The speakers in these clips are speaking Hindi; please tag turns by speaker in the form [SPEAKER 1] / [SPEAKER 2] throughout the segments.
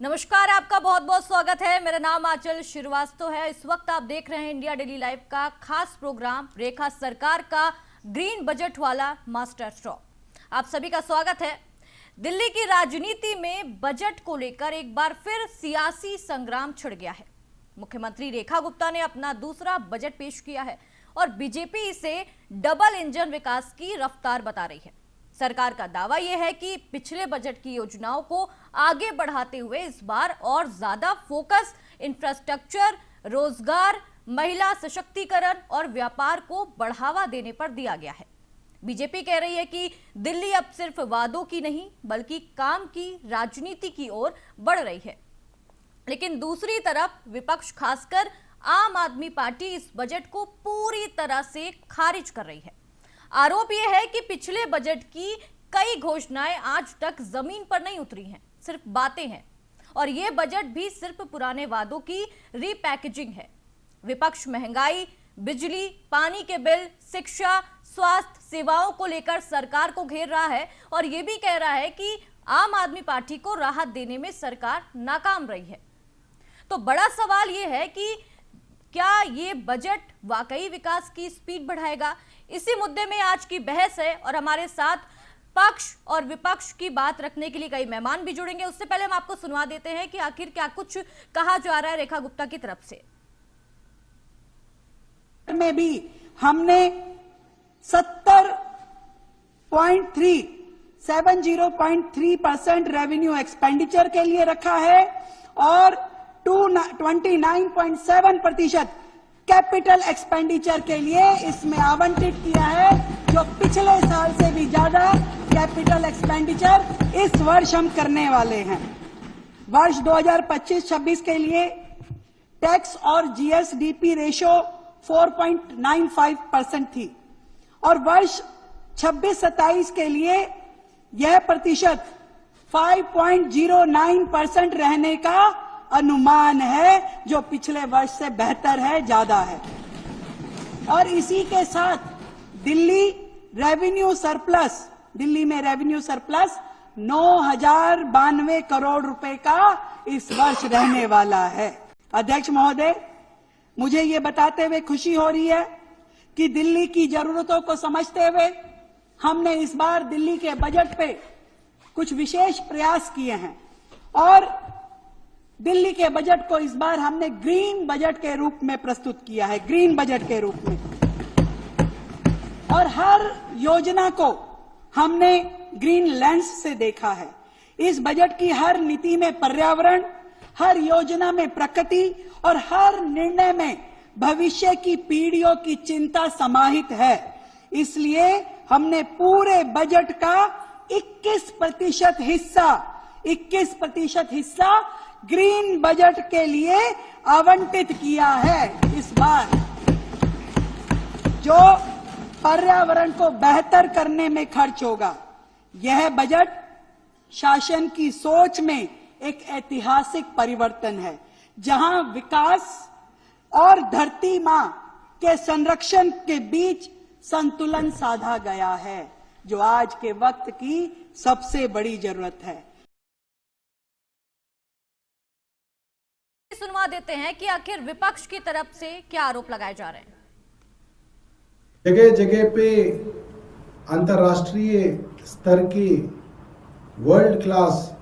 [SPEAKER 1] नमस्कार, आपका बहुत बहुत स्वागत है। मेरा नाम आंचल श्रीवास्तव है। इस वक्त आप देख रहे हैं इंडिया डेली लाइव का खास प्रोग्राम रेखा सरकार का ग्रीन बजट वाला मास्टर स्ट्रोक। आप सभी का स्वागत है। दिल्ली की राजनीति में बजट को लेकर एक बार फिर सियासी संग्राम छिड़ गया है। मुख्यमंत्री रेखा गुप्ता ने अपना दूसरा बजट पेश किया है और बीजेपी इसे डबल इंजन विकास की रफ्तार बता रही है। सरकार का दावा यह है कि पिछले बजट की योजनाओं को आगे बढ़ाते हुए इस बार और ज्यादा फोकस इंफ्रास्ट्रक्चर, रोजगार, महिला सशक्तिकरण और व्यापार को बढ़ावा देने पर दिया गया है। बीजेपी कह रही है कि दिल्ली अब सिर्फ वादों की नहीं बल्कि काम की राजनीति की ओर बढ़ रही है। लेकिन दूसरी तरफ विपक्ष, खासकर आम आदमी पार्टी, इस बजट को पूरी तरह से खारिज कर रही है। आरोप यह है कि पिछले बजट की कई घोषणाएं आज तक जमीन पर नहीं उतरी हैं, सिर्फ बातें हैं और यह बजट भी सिर्फ पुराने वादों की रीपैकेजिंग है। विपक्ष महंगाई, बिजली, पानी के बिल, शिक्षा, स्वास्थ्य सेवाओं को लेकर सरकार को घेर रहा है और यह भी कह रहा है कि आम आदमी पार्टी को राहत देने में सरकार नाकाम रही है। तो बड़ा सवाल यह है कि क्या ये बजट वाकई विकास की स्पीड बढ़ाएगा? इसी मुद्दे में आज की बहस है और हमारे साथ पक्ष और विपक्ष की बात रखने के लिए कई मेहमान भी जुड़ेंगे। उससे पहले हम आपको सुनवा देते हैं कि आखिर क्या कुछ कहा जा रहा है रेखा गुप्ता की तरफ से।
[SPEAKER 2] में भी हमने 70.3% रेवेन्यू एक्सपेंडिचर के लिए रखा है और 29.7% कैपिटल एक्सपेंडिचर के लिए इसमें आवंटित किया है, जो पिछले साल से भी ज्यादा कैपिटल एक्सपेंडिचर इस वर्ष हम करने वाले हैं। वर्ष 2025-26 के लिए टैक्स और जीएसडीपी रेशो 4.95% थी और वर्ष 26-27 के लिए यह प्रतिशत 5.09% रहने का अनुमान है, जो पिछले वर्ष से बेहतर है, ज्यादा है। और इसी के साथ दिल्ली में रेवेन्यू सरप्लस 9,092 करोड़ रुपए का इस वर्ष रहने वाला है। अध्यक्ष महोदय, मुझे ये बताते हुए खुशी हो रही है कि दिल्ली की जरूरतों को समझते हुए हमने इस बार दिल्ली के बजट पे कुछ विशेष प्रयास किए हैं और दिल्ली के बजट को इस बार हमने ग्रीन बजट के रूप में प्रस्तुत किया है, ग्रीन बजट के रूप में। और हर योजना को हमने ग्रीन लेंस से देखा है। इस बजट की हर नीति में पर्यावरण, हर योजना में प्रकृति और हर निर्णय में भविष्य की पीढ़ियों की चिंता समाहित है। इसलिए हमने पूरे बजट का 21% हिस्सा ग्रीन बजट के लिए आवंटित किया है इस बार, जो पर्यावरण को बेहतर करने में खर्च होगा। यह बजट शासन की सोच में एक ऐतिहासिक परिवर्तन है, जहां विकास और धरती मां के संरक्षण के बीच संतुलन साधा गया है, जो आज के वक्त की सबसे बड़ी जरूरत है।
[SPEAKER 1] सुनवा देते हैं कि आखिर विपक्ष की तरफ से क्या आरोप लगाए जा रहे हैं।
[SPEAKER 3] जगह जगह पे अंतर्राष्ट्रीय स्तर के वर्ल्ड क्लास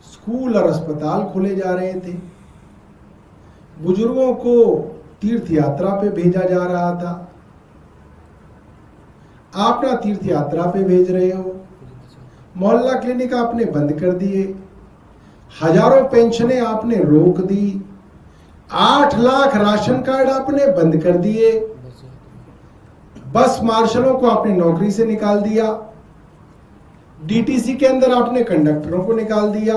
[SPEAKER 3] स्कूल और अस्पताल खोले जा रहे थे। बुजुर्गों को तीर्थ यात्रा पे भेजा जा रहा था। आप ना तीर्थ यात्रा पे भेज रहे हो। मोहल्ला क्लिनिक आपने बंद कर दिए। हजारों पेंशनें आपने रोक दी। 8 लाख राशन कार्ड आपने बंद कर दिए। बस मार्शलों को आपने नौकरी से निकाल दिया। डीटीसी के अंदर आपने कंडक्टरों को निकाल दिया।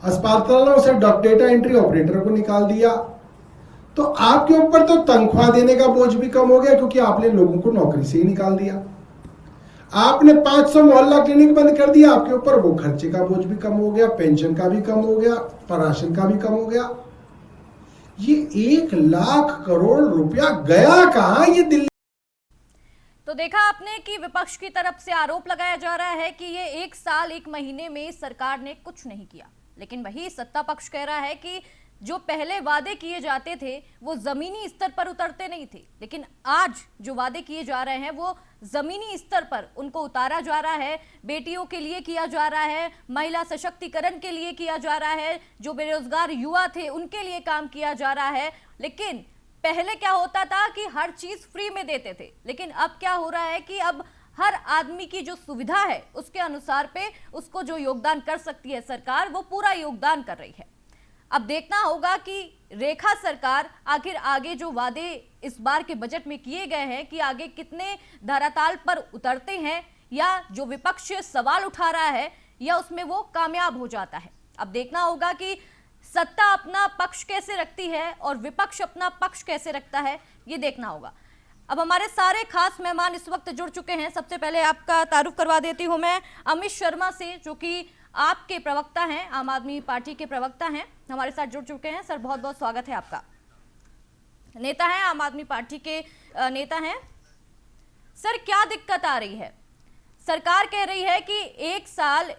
[SPEAKER 3] अस्पतालों से डेटा एंट्री ऑपरेटर को निकाल दिया। तो आपके ऊपर तो तनख्वाह देने का बोझ भी कम हो गया, क्योंकि आपने लोगों को नौकरी से ही निकाल दिया। आपने 500 मोहल्ला क्लिनिक बंद कर दिया, आपके ऊपर वो खर्चे का बोझ भी कम हो गया, पेंशन का भी कम हो गया, राशन का भी कम हो गया। ये 1 लाख करोड़ रुपया गया कहां? ये दिल्ली।
[SPEAKER 1] तो देखा आपने कि विपक्ष की तरफ से आरोप लगाया जा रहा है कि ये 1 साल 1 महीने में सरकार ने कुछ नहीं किया। लेकिन वही सत्ता पक्ष कह रहा है कि जो पहले वादे किए जाते थे वो जमीनी स्तर पर उतरते नहीं थे, लेकिन आज जो वादे किए जा रहे हैं वो जमीनी स्तर पर उनको उतारा जा रहा है। बेटियों के लिए किया जा रहा है, महिला सशक्तिकरण के लिए किया जा रहा है, जो बेरोजगार युवा थे उनके लिए काम किया जा रहा है। लेकिन पहले क्या होता था कि हर चीज फ्री में देते थे, लेकिन अब क्या हो रहा है कि अब हर आदमी की जो सुविधा है उसके अनुसार पे उसको जो योगदान कर सकती है सरकार, वो पूरा योगदान कर रही है। अब देखना होगा कि रेखा सरकार आखिर आगे जो वादे इस बार के बजट में किए गए हैं कि आगे कितने धरातल पर उतरते हैं, या जो विपक्ष सवाल उठा रहा है या उसमें वो कामयाब हो जाता है। अब देखना होगा कि सत्ता अपना पक्ष कैसे रखती है और विपक्ष अपना पक्ष कैसे रखता है, ये देखना होगा। अब हमारे सारे खास मेहमान इस वक्त जुड़ चुके हैं। सबसे पहले आपका तारुफ करवा देती हूं मैं अमित शर्मा से, जो कि आपके प्रवक्ता हैं, आम आदमी पार्टी के प्रवक्ता हैं, हमारे साथ जुड़ चुके हैं। सर बहुत बहुत स्वागत है आपका। नेता हैं, आम आदमी पार्टी के नेता हैं। सर क्या दिक्कत आ रही है? सरकार कह रही है कि एक साल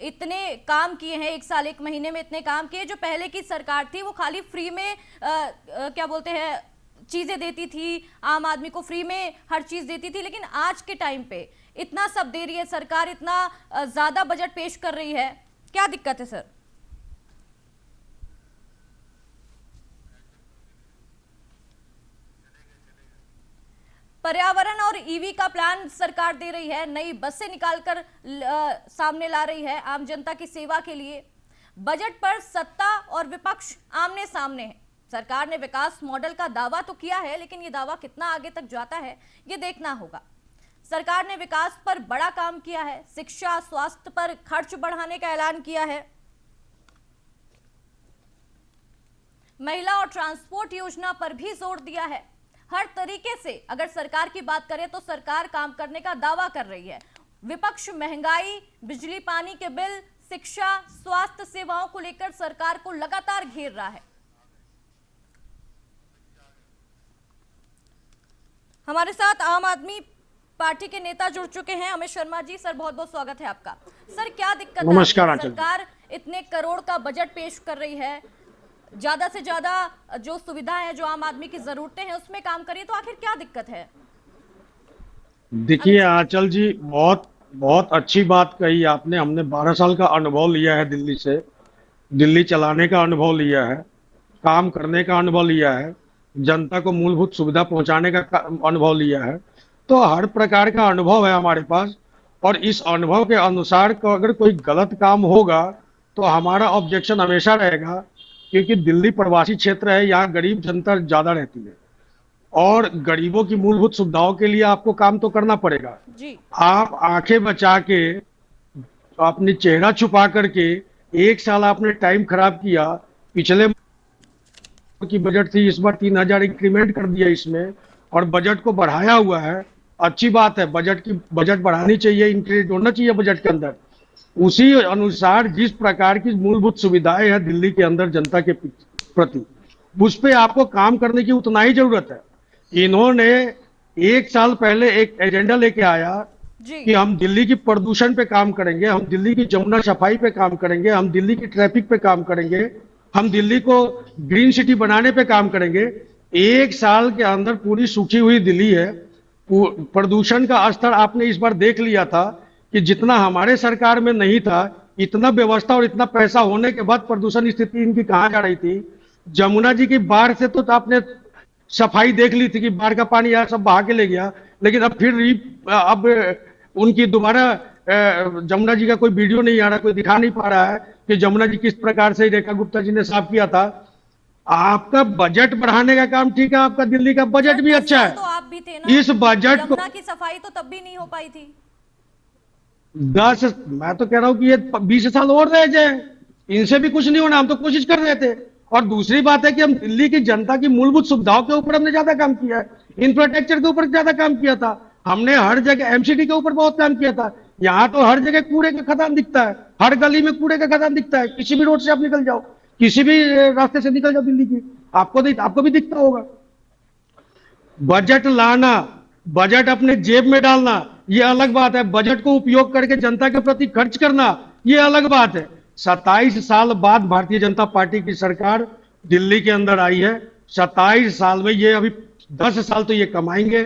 [SPEAKER 1] इतने काम किए हैं, एक साल एक महीने में इतने काम किए। जो पहले की सरकार थी वो खाली फ्री में क्या बोलते हैं चीजें देती थी, आम आदमी को फ्री में हर चीज देती थी, लेकिन आज के टाइम पे इतना सब दे रही है सरकार, इतना ज्यादा बजट पेश कर रही है, क्या दिक्कत है सर? पर्यावरण और ईवी का प्लान सरकार दे रही है, नई बसें निकालकर सामने ला रही है आम जनता की सेवा के लिए। बजट पर सत्ता और विपक्ष आमने सामने है। सरकार ने विकास मॉडल का दावा तो किया है, लेकिन ये दावा कितना आगे तक जाता है ये देखना होगा। सरकार ने विकास पर बड़ा काम किया है, शिक्षा स्वास्थ्य पर खर्च बढ़ाने का ऐलान किया है, महिला और ट्रांसपोर्ट योजना पर भी जोर दिया है। हर तरीके से अगर सरकार की बात करें तो सरकार काम करने का दावा कर रही है। विपक्ष महंगाई, बिजली पानी के बिल, शिक्षा, स्वास्थ्य सेवाओं को लेकर सरकार को लगातार घेर रहा है। हमारे साथ आम आदमी पार्टी के नेता जुड़ चुके हैं, अमित शर्मा जी। सर बहुत बहुत स्वागत है आपका। सर क्या दिक्कत है? सरकार इतने करोड़ का बजट पेश कर रही है, ज्यादा से ज्यादा जो सुविधाएं हैं, जो आम आदमी की जरूरतें हैं उसमें काम करिए, तो आखिर क्या दिक्कत है?
[SPEAKER 4] देखिए आंचल जी, बहुत बहुत अच्छी बात कही आपने। हमने 12 साल का अनुभव लिया है दिल्ली से, दिल्ली चलाने का अनुभव लिया है, काम करने का अनुभव लिया है, जनता को मूलभूत सुविधा पहुंचाने का अनुभव लिया है। तो हर प्रकार का अनुभव है हमारे पास, और इस अनुभव के अनुसार अगर कोई गलत काम होगा तो हमारा ऑब्जेक्शन हमेशा रहेगा, क्योंकि दिल्ली प्रवासी क्षेत्र है, यहाँ गरीब जनता ज्यादा रहती है और गरीबों की मूलभूत सुविधाओं के लिए आपको काम तो करना पड़ेगा
[SPEAKER 1] जी।
[SPEAKER 4] आप आंखें बचा के, अपनी चेहरा छुपा करके एक साल आपने टाइम खराब किया। पिछले की बजट थी, इस बार 3000 इंक्रीमेंट कर दिया इसमें, और बजट को बढ़ाया हुआ है। अच्छी बात है, बजट बढ़ानी चाहिए, इंक्रीज होना चाहिए बजट के अंदर। उसी अनुसार जिस प्रकार की मूलभूत सुविधाएं हैं दिल्ली के अंदर जनता के प्रति, उस पे आपको काम करने की उतना ही जरूरत है। इन्होंने एक साल पहले एक एजेंडा लेके आया कि हम दिल्ली की प्रदूषण पे काम करेंगे, हम दिल्ली की जमुना सफाई पे काम करेंगे, हम दिल्ली की ट्रैफिक पे काम करेंगे, हम दिल्ली को ग्रीन सिटी बनाने पे काम करेंगे। एक साल के अंदर पूरी सूखी हुई दिल्ली है। प्रदूषण का स्तर आपने इस बार देख लिया था कि जितना हमारे सरकार में नहीं था, इतना व्यवस्था और इतना पैसा होने के बाद प्रदूषण स्थिति इनकी कहां जा रही थी। जमुना जी की बाढ़ से तो आपने सफाई देख ली थी कि बाढ़ का पानी यार सब बहा के ले गया, लेकिन अब फिर अब उनकी दोबारा जमुना जी का कोई वीडियो नहीं आ रहा, कोई दिखा नहीं पा रहा है कि जमुना जी किस प्रकार से रेखा गुप्ता जी ने साफ किया था। आपका बजट बढ़ाने का काम ठीक है, आपका दिल्ली का बजट भी अच्छा है,
[SPEAKER 1] तो आप भी थे ना,
[SPEAKER 4] इस बजट को
[SPEAKER 1] जमुना की सफाई तो तब भी नहीं हो पाई थी।
[SPEAKER 4] 10 मैं तो कह रहा हूं कि ये 20 साल और रह जाए, इनसे भी कुछ नहीं होना। हम तो कोशिश कर रहे थे। और दूसरी बात है कि हम दिल्ली की जनता की मूलभूत सुविधाओं के ऊपर हमने ज्यादा काम किया है, इंफ्रास्ट्रक्चर के ऊपर ज्यादा काम किया था हमने, हर जगह एमसीडी के ऊपर बहुत काम किया था। यहाँ तो हर जगह कूड़े का खदान दिखता है, हर गली में कूड़े का खदान दिखता है। किसी भी रोड से आप निकल जाओ, किसी भी रास्ते से निकल जाओ दिल्ली की, आपको भी दिखता होगा। बजट लाना, बजट अपने जेब में डालना, ये अलग बात है। बजट को उपयोग करके जनता के प्रति खर्च करना, ये अलग बात है। 27 साल बाद भारतीय जनता पार्टी की सरकार दिल्ली के अंदर आई है। 27 साल में ये अभी 10 साल तो ये कमाएंगे,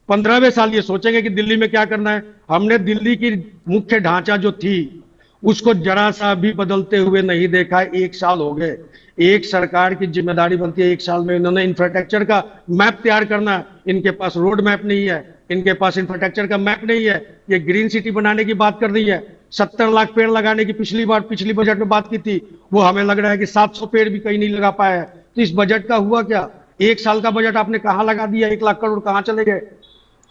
[SPEAKER 4] 15वें साल ये सोचेंगे कि दिल्ली में क्या करना है। हमने दिल्ली की मुख्य ढांचा जो थी उसको जरा सा भी बदलते हुए नहीं देखा। 1 साल हो गए। एक सरकार की जिम्मेदारी बनती है 1 साल में इन्होंने इंफ्रास्ट्रक्चर का मैप तैयार करना है। इनके पास रोड मैप नहीं है, इनके पास इंफ्रास्ट्रक्चर का मैप नहीं है। ये ग्रीन सिटी बनाने की बात कर रही है। 70 लाख पेड़ लगाने की पिछली बजट में बात की थी, वो हमें लग रहा है कि 700 पेड़ भी कहीं नहीं लगा पाया है। तो इस बजट का हुआ क्या? 1 साल का बजट आपने कहां लगा दिया? 1 लाख करोड़ कहां चले गए?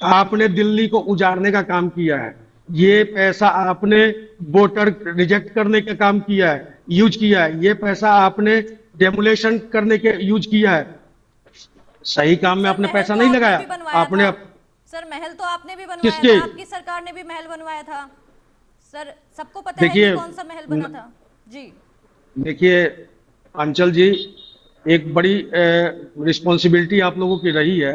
[SPEAKER 4] आपने दिल्ली को उजाड़ने का काम किया है। ये पैसा आपने वोटर रिजेक्ट करने का काम किया है, यूज किया है। ये पैसा आपने डेमोलेशन करने के यूज किया है। सही काम में आपने पैसा नहीं लगाया। आपने
[SPEAKER 1] सर महल तो आपने भी बनवाया
[SPEAKER 4] किसके?
[SPEAKER 1] था, आपकी सरकार ने भी महल बनवाया था सर, सबको पता है कि कौन सा महल बना था जी।
[SPEAKER 4] देखिए अंचल जी, एक बड़ी रिस्पॉन्सिबिलिटी आप लोगों की रही है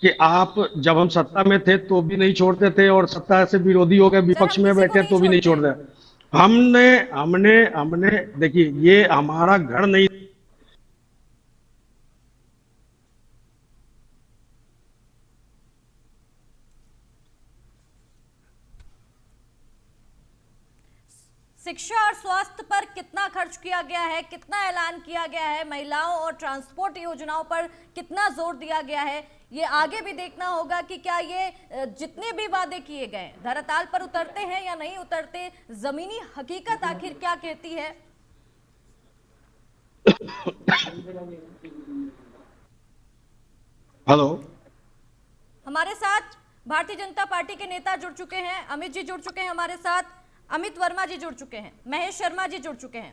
[SPEAKER 4] कि आप जब हम सत्ता में थे तो भी नहीं छोड़ते थे, और सत्ता से विरोधी हो गए, विपक्ष में बैठे तो भी नहीं छोड़ते। हमने हमने हमने देखिए, ये हमारा घर नहीं।
[SPEAKER 1] शिक्षा और स्वास्थ्य पर कितना खर्च किया गया है, कितना ऐलान किया गया है, महिलाओं और ट्रांसपोर्ट योजनाओं पर कितना जोर दिया गया है, ये आगे भी देखना होगा कि क्या ये जितने भी वादे किए गए धरातल पर उतरते हैं या नहीं उतरते। जमीनी हकीकत आखिर क्या कहती है।
[SPEAKER 4] हेलो,
[SPEAKER 1] हमारे साथ भारतीय जनता पार्टी के नेता जुड़ चुके हैं, अमित जी जुड़ चुके हैं हमारे साथ, अमित वर्मा जी जुड़ चुके हैं, महेश शर्मा जी जुड़ चुके हैं।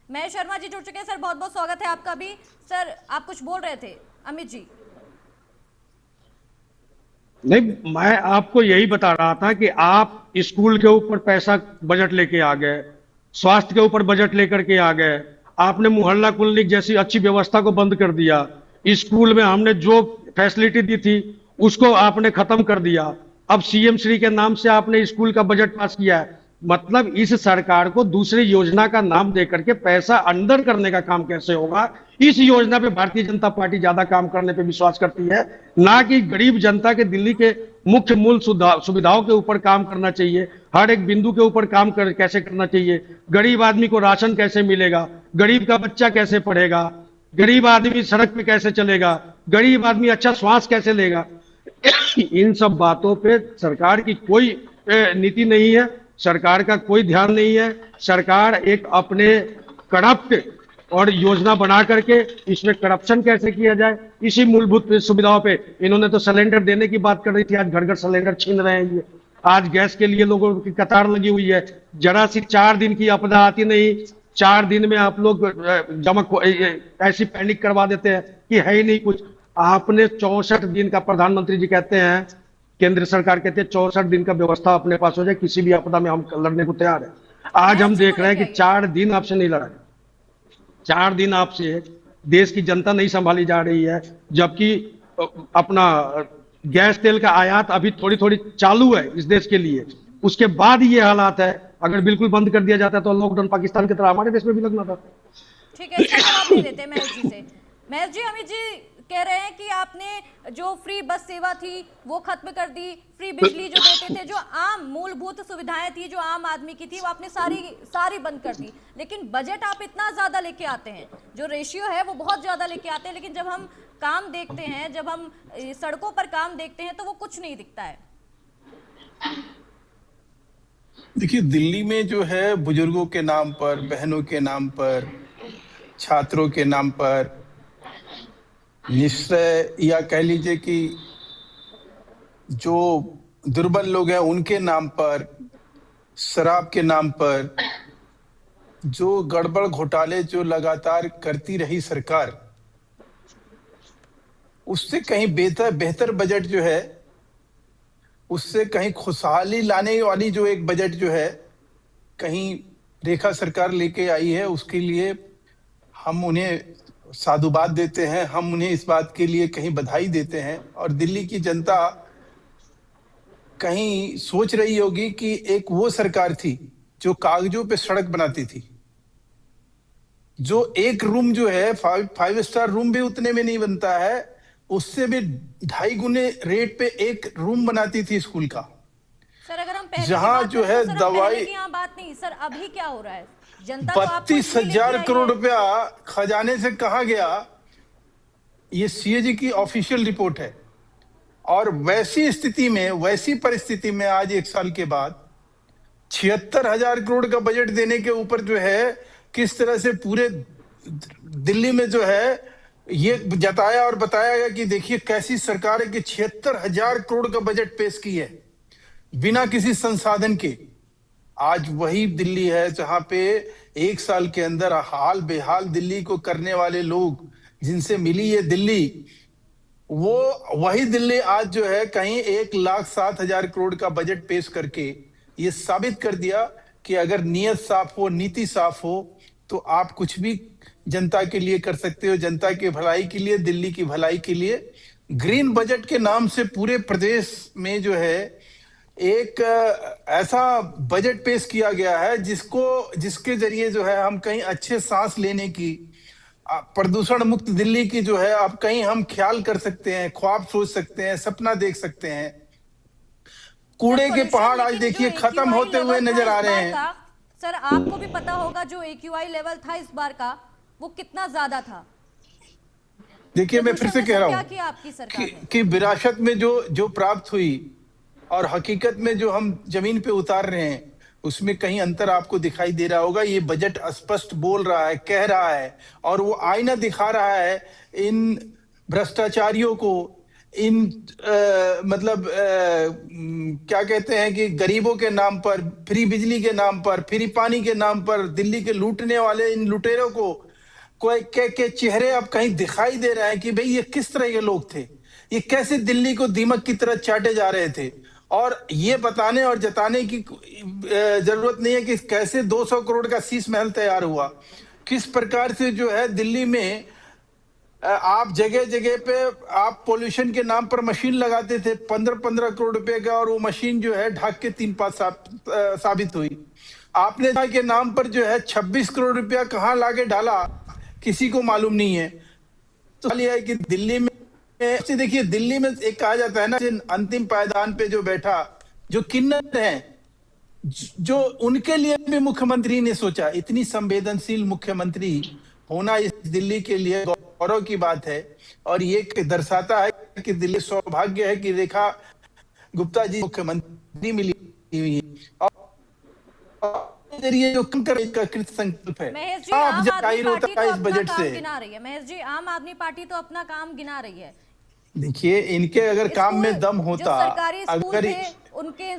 [SPEAKER 1] महेश शर्मा जी जुड़ चुके हैं सर, बहुत बहुत स्वागत है आपका भी। सर आप कुछ बोल रहे थे अमित जी।
[SPEAKER 4] नहीं, मैं आपको यही बता रहा था कि आप स्कूल के ऊपर पैसा बजट लेके आ गए, स्वास्थ्य के ऊपर बजट लेकर के आ गए, आपने मोहल्ला क्लिनिक जैसी अच्छी व्यवस्था को बंद कर दिया, स्कूल में हमने जो फैसिलिटी दी थी उसको आपने खत्म कर दिया। अब सीएम श्री के नाम से आपने स्कूल का बजट पास किया है। मतलब इस सरकार को दूसरी योजना का नाम देकर के पैसा अंदर करने का काम कैसे होगा? इस योजना पे भारतीय जनता पार्टी ज्यादा काम करने पे विश्वास करती है, ना कि गरीब जनता के दिल्ली के मुख्य मूल सुविधाओं के ऊपर काम करना चाहिए। हर एक बिंदु के ऊपर काम कैसे करना चाहिए, गरीब आदमी को राशन कैसे मिलेगा, गरीब का बच्चा कैसे पढ़ेगा, गरीब आदमी सड़क पे कैसे चलेगा, गरीब आदमी अच्छा स्वास्थ्य कैसे लेगा। इन सब बातों पे सरकार की कोई नीति नहीं है, सरकार का कोई ध्यान नहीं है। सरकार एक अपने करप्ट और योजना बना करके इसमें करप्शन कैसे किया जाए, इसी मूलभूत सुविधाओं पे इन्होंने तो सिलेंडर देने की बात कर रही थी, आज घर घर सिलेंडर छीन रहे हैं। ये आज गैस के लिए लोगों की कतार लगी हुई है। जरा सी 4 दिन की आपदा आती नहीं, 4 दिन में आप लोग ऐसी पैनिक करवा देते हैं कि है ही नहीं कुछ। आपने 64 दिन का, प्रधानमंत्री जी कहते हैं, केंद्र सरकार कहते हैं 64 दिन का व्यवस्था अपने पास हो जाए, किसी भी आपदा में हम लड़ने को तैयार है। आज हम देख रहे हैं कि 4 दिन आपसे नहीं लड़ा, 4 दिन आपसे देश की जनता नहीं संभाली जा रही है, जबकि अपना गैस तेल का आयात अभी थोड़ी थोड़ी चालू है इस देश के लिए। उसके बाद ये हालात है। अगर बिल्कुल बंद कर दिया जाता तो लॉकडाउन पाकिस्तान की तरह हमारे देश में भी लगना था।
[SPEAKER 1] ठीक है, इसका जवाब नहीं देते महेश जी से। महेश जी, अमित जी कह रहे हैं कि आपने जो फ्री बस सेवा थी वो खत्म कर दी, फ्री बिजली जो देते थे, जो आम मूलभूत सुविधाएं थी जो आम आदमी की थी, वो आपने सारी बंद कर दी। लेकिन बजट आप इतना ज्यादा लेके आते हैं, जो रेशियो है वो बहुत ज्यादा लेके आते हैं, लेकिन जब हम काम देखते हैं, जब हम सड़कों पर काम देखते हैं तो वो कुछ नहीं दिखता है।
[SPEAKER 5] देखिए, दिल्ली में जो है बुजुर्गों के नाम पर, बहनों के नाम पर, छात्रों के नाम पर, निश्चय या कह लीजिए कि जो दुर्बल लोग हैं उनके नाम पर, शराब के नाम पर, जो गड़बड़ घोटाले जो लगातार करती रही सरकार, उससे कहीं बेहतर बजट जो है, उससे कहीं खुशहाली लाने वाली जो एक बजट जो है कहीं रेखा सरकार लेके आई है, उसके लिए हम उन्हें साधुवाद देते हैं, हम उन्हें इस बात के लिए कहीं बधाई देते हैं। और दिल्ली की जनता कहीं सोच रही होगी कि एक वो सरकार थी जो कागजों पे सड़क बनाती थी, जो एक रूम जो है 5 स्टार रूम भी उतने में नहीं बनता है, उससे भी 2.5 गुने रेट पे एक रूम बनाती थी स्कूल का।
[SPEAKER 1] सर अगर हम पहले की
[SPEAKER 5] जहां
[SPEAKER 1] बात
[SPEAKER 5] जो
[SPEAKER 1] करें
[SPEAKER 5] है
[SPEAKER 1] तो सर
[SPEAKER 5] दवाई
[SPEAKER 1] पहले की यहाँ बात नहीं सर, अभी क्या हो रहा है? जनता तो आपको
[SPEAKER 5] 32,000
[SPEAKER 1] इसलिए
[SPEAKER 5] करोड़
[SPEAKER 1] लेके आई है।
[SPEAKER 5] रुपया खजाने से कहा गया, ये सीएजी की ऑफिशियल रिपोर्ट है। और वैसी स्थिति में, वैसी परिस्थिति में आज 1 साल के बाद 76,000 करोड़ का बजट देने के ऊपर जो है किस तरह से पूरे दिल्ली में जो है ये जताया और बताया गया कि देखिए कैसी सरकार है कि 76,000 करोड़ का बजट पेश की है बिना किसी संसाधन के। आज वही दिल्ली है जहां पे 1 साल के अंदर हाल बेहाल दिल्ली को करने वाले लोग जिनसे मिली ये दिल्ली, वो वही दिल्ली आज जो है कहीं 1,07,000 करोड़ का बजट पेश करके ये साबित कर दिया कि अगर नीयत साफ हो, नीति साफ हो, तो आप कुछ भी जनता के लिए कर सकते हो, जनता की भलाई के लिए, दिल्ली की भलाई के लिए। ग्रीन बजट के नाम से पूरे प्रदेश में जो है एक ऐसा बजट पेश किया गया है जिसके जरिए जो है हम कहीं अच्छे सांस लेने की, प्रदूषण मुक्त दिल्ली की जो है अब कहीं हम ख्याल कर सकते हैं, ख्वाब सोच सकते हैं, सपना देख सकते हैं। कूड़े के पहाड़ आज देखिए खत्म होते हुए नजर आ रहे हैं।
[SPEAKER 1] सर आपको भी पता होगा जो AQI लेवल था इस बार का वो कितना ज्यादा था।
[SPEAKER 5] देखिए मैं फिर से कह रहा हूं
[SPEAKER 1] क्या आपकी सरकार
[SPEAKER 5] कि विरासत में जो प्राप्त हुई और हकीकत में जो हम जमीन पे उतार रहे हैं उसमें कहीं अंतर आपको दिखाई दे रहा होगा। ये बजट स्पष्ट बोल रहा है, कह रहा है, और वो आईना दिखा रहा है इन भ्रष्टाचारियों को, इन क्या कहते हैं कि गरीबों के नाम पर, फ्री बिजली के नाम पर, फ्री पानी के नाम पर दिल्ली के लूटने वाले इन लुटेरों को कोई के चेहरे अब कहीं दिखाई दे रहे हैं कि भाई ये किस तरह के लोग थे, ये कैसे दिल्ली को दीमक की तरह चाटे जा रहे थे। और ये बताने और जताने की जरूरत नहीं है कि कैसे 200 करोड़ का शीश महल तैयार हुआ, किस प्रकार से जो है दिल्ली में आप जगह जगह पे आप पोल्यूशन के नाम पर मशीन लगाते थे 15-15 करोड़ रुपए का, और वो मशीन जो है ढाक के 3-5 साबित हुई। आपने के नाम पर जो है 26 करोड़ रुपया कहाँ लाके डाला किसी को मालूम नहीं है। तो ये है कि दिल्ली में देखिए, दिल्ली में एक कहा जाता है ना, अंतिम पायदान पे जो बैठा, जो किन्नर है, जो उनके लिए भी मुख्यमंत्री ने सोचा। इतनी संवेदनशील मुख्यमंत्री होना इस दिल्ली के लिए गौरव की बात है, और ये दर्शाता है कि दिल्ली सौभाग्य है कि रेखा गुप्ता जी मुख्यमंत्री मिली हुई है, और जरिए जो कृत संकल्प है
[SPEAKER 1] महेश जी,
[SPEAKER 5] आप
[SPEAKER 1] आम
[SPEAKER 5] जाहिर
[SPEAKER 1] आदमी
[SPEAKER 5] होता है इस बजट से।
[SPEAKER 1] गिना रही है महेश जी, आम आदमी पार्टी तो अपना काम गिना रही है।
[SPEAKER 5] देखिए इनके अगर काम में दम होता,
[SPEAKER 1] जो सरकारी स्कूल
[SPEAKER 5] अगर
[SPEAKER 1] थे उनके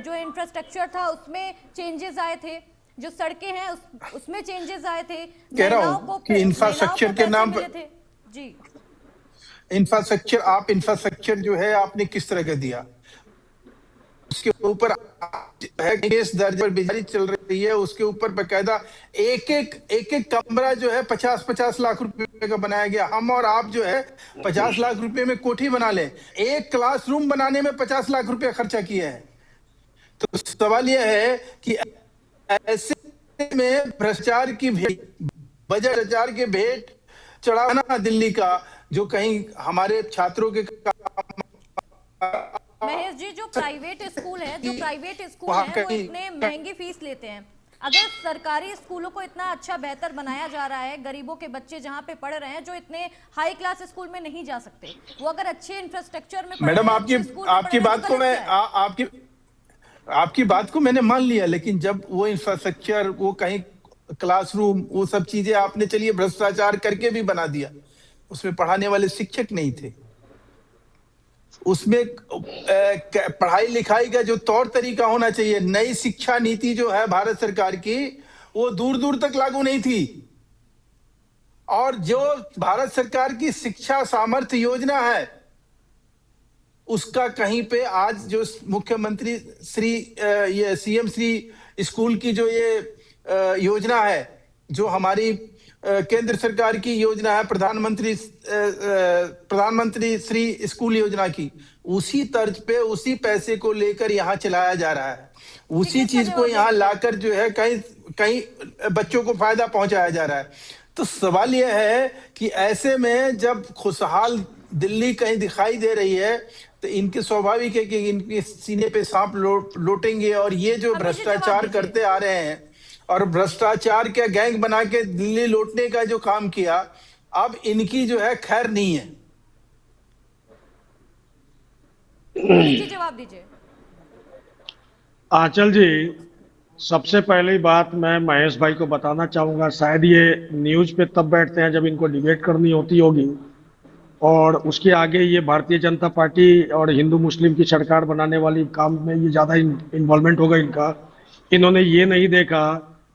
[SPEAKER 1] जो इंफ्रास्ट्रक्चर था उसमें चेंजेस आए थे, जो सड़कें हैं उसमें चेंजेस आए थे,
[SPEAKER 5] कह रहा हूं कि इंफ्रास्ट्रक्चर के नाम पर
[SPEAKER 1] जी
[SPEAKER 5] इंफ्रास्ट्रक्चर जो है आपने किस तरह का दिया, उसके ऊपर केस दर्ज पर बिजारी चल रही है, उसके ऊपर बकायदा एक कमरा जो है 50-50 लाख रुपए का बनाया गया। हम और आप जो है 50 लाख रुपए में कोठी बना लें, एक क्लासरूम बनाने में 50 लाख रुपए खर्चा किया है। तो सवाल यह है कि ऐसे में भ्रष्टाचार की भेंट, भ्रष्टाचार के भेंट चढ़ाना दिल्ली का, जो कहीं हमारे छात्रों के
[SPEAKER 1] महेश जी, जो प्राइवेट स्कूल है वो इतने महंगी फीस लेते हैं। अगर सरकारी स्कूलों को इतना अच्छा बेहतर बनाया जा रहा है, गरीबों के बच्चे जहां पे पढ़ रहे हैं जो इतने हाई क्लास स्कूल में नहीं जा सकते, वो अगर अच्छे इंफ्रास्ट्रक्चर में
[SPEAKER 5] मैडम आपकी बात को मैंने मान लिया, लेकिन जब वो इंफ्रास्ट्रक्चर, वो कहीं क्लासरूम, वो सब चीजें आपने चलिए भ्रष्टाचार करके भी बना दिया, उसमें पढ़ाने वाले शिक्षक नहीं थे, उसमें पढ़ाई लिखाई का जो तौर तरीका होना चाहिए, नई शिक्षा नीति जो है भारत सरकार की, वो दूर दूर तक लागू नहीं थी। और जो भारत सरकार की शिक्षा सामर्थ्य योजना है, उसका कहीं पे आज जो मुख्यमंत्री श्री ये सीएम श्री स्कूल की जो ये योजना है, जो हमारी केंद्र सरकार की योजना है प्रधानमंत्री श्री स्कूल योजना की, उसी तर्ज पे उसी पैसे को लेकर यहाँ चलाया जा रहा है, उसी चीज को यहाँ लाकर जो है कहीं कहीं बच्चों को फायदा पहुंचाया जा रहा है। तो सवाल यह है कि ऐसे में जब खुशहाल दिल्ली कहीं दिखाई दे रही है तो इनके स्वाभाविक है कि इनके सीने पे सांप लोटेंगे, और ये जो भ्रष्टाचार करते आ रहे हैं और भ्रष्टाचार के गैंग बना के दिल्ली लौटने का जो काम किया, अब इनकी जो है खैर नहीं है।
[SPEAKER 1] जवाब दीजिए।
[SPEAKER 4] आंचल जी, सबसे पहली बात मैं महेश भाई को बताना चाहूंगा, शायद ये न्यूज पे तब बैठते हैं जब इनको डिबेट करनी होती होगी, और उसके आगे ये भारतीय जनता पार्टी और हिंदू मुस्लिम की सरकार बनाने वाली काम में ये ज्यादा इन्वॉल्वमेंट होगा इनका। इन्होंने ये नहीं देखा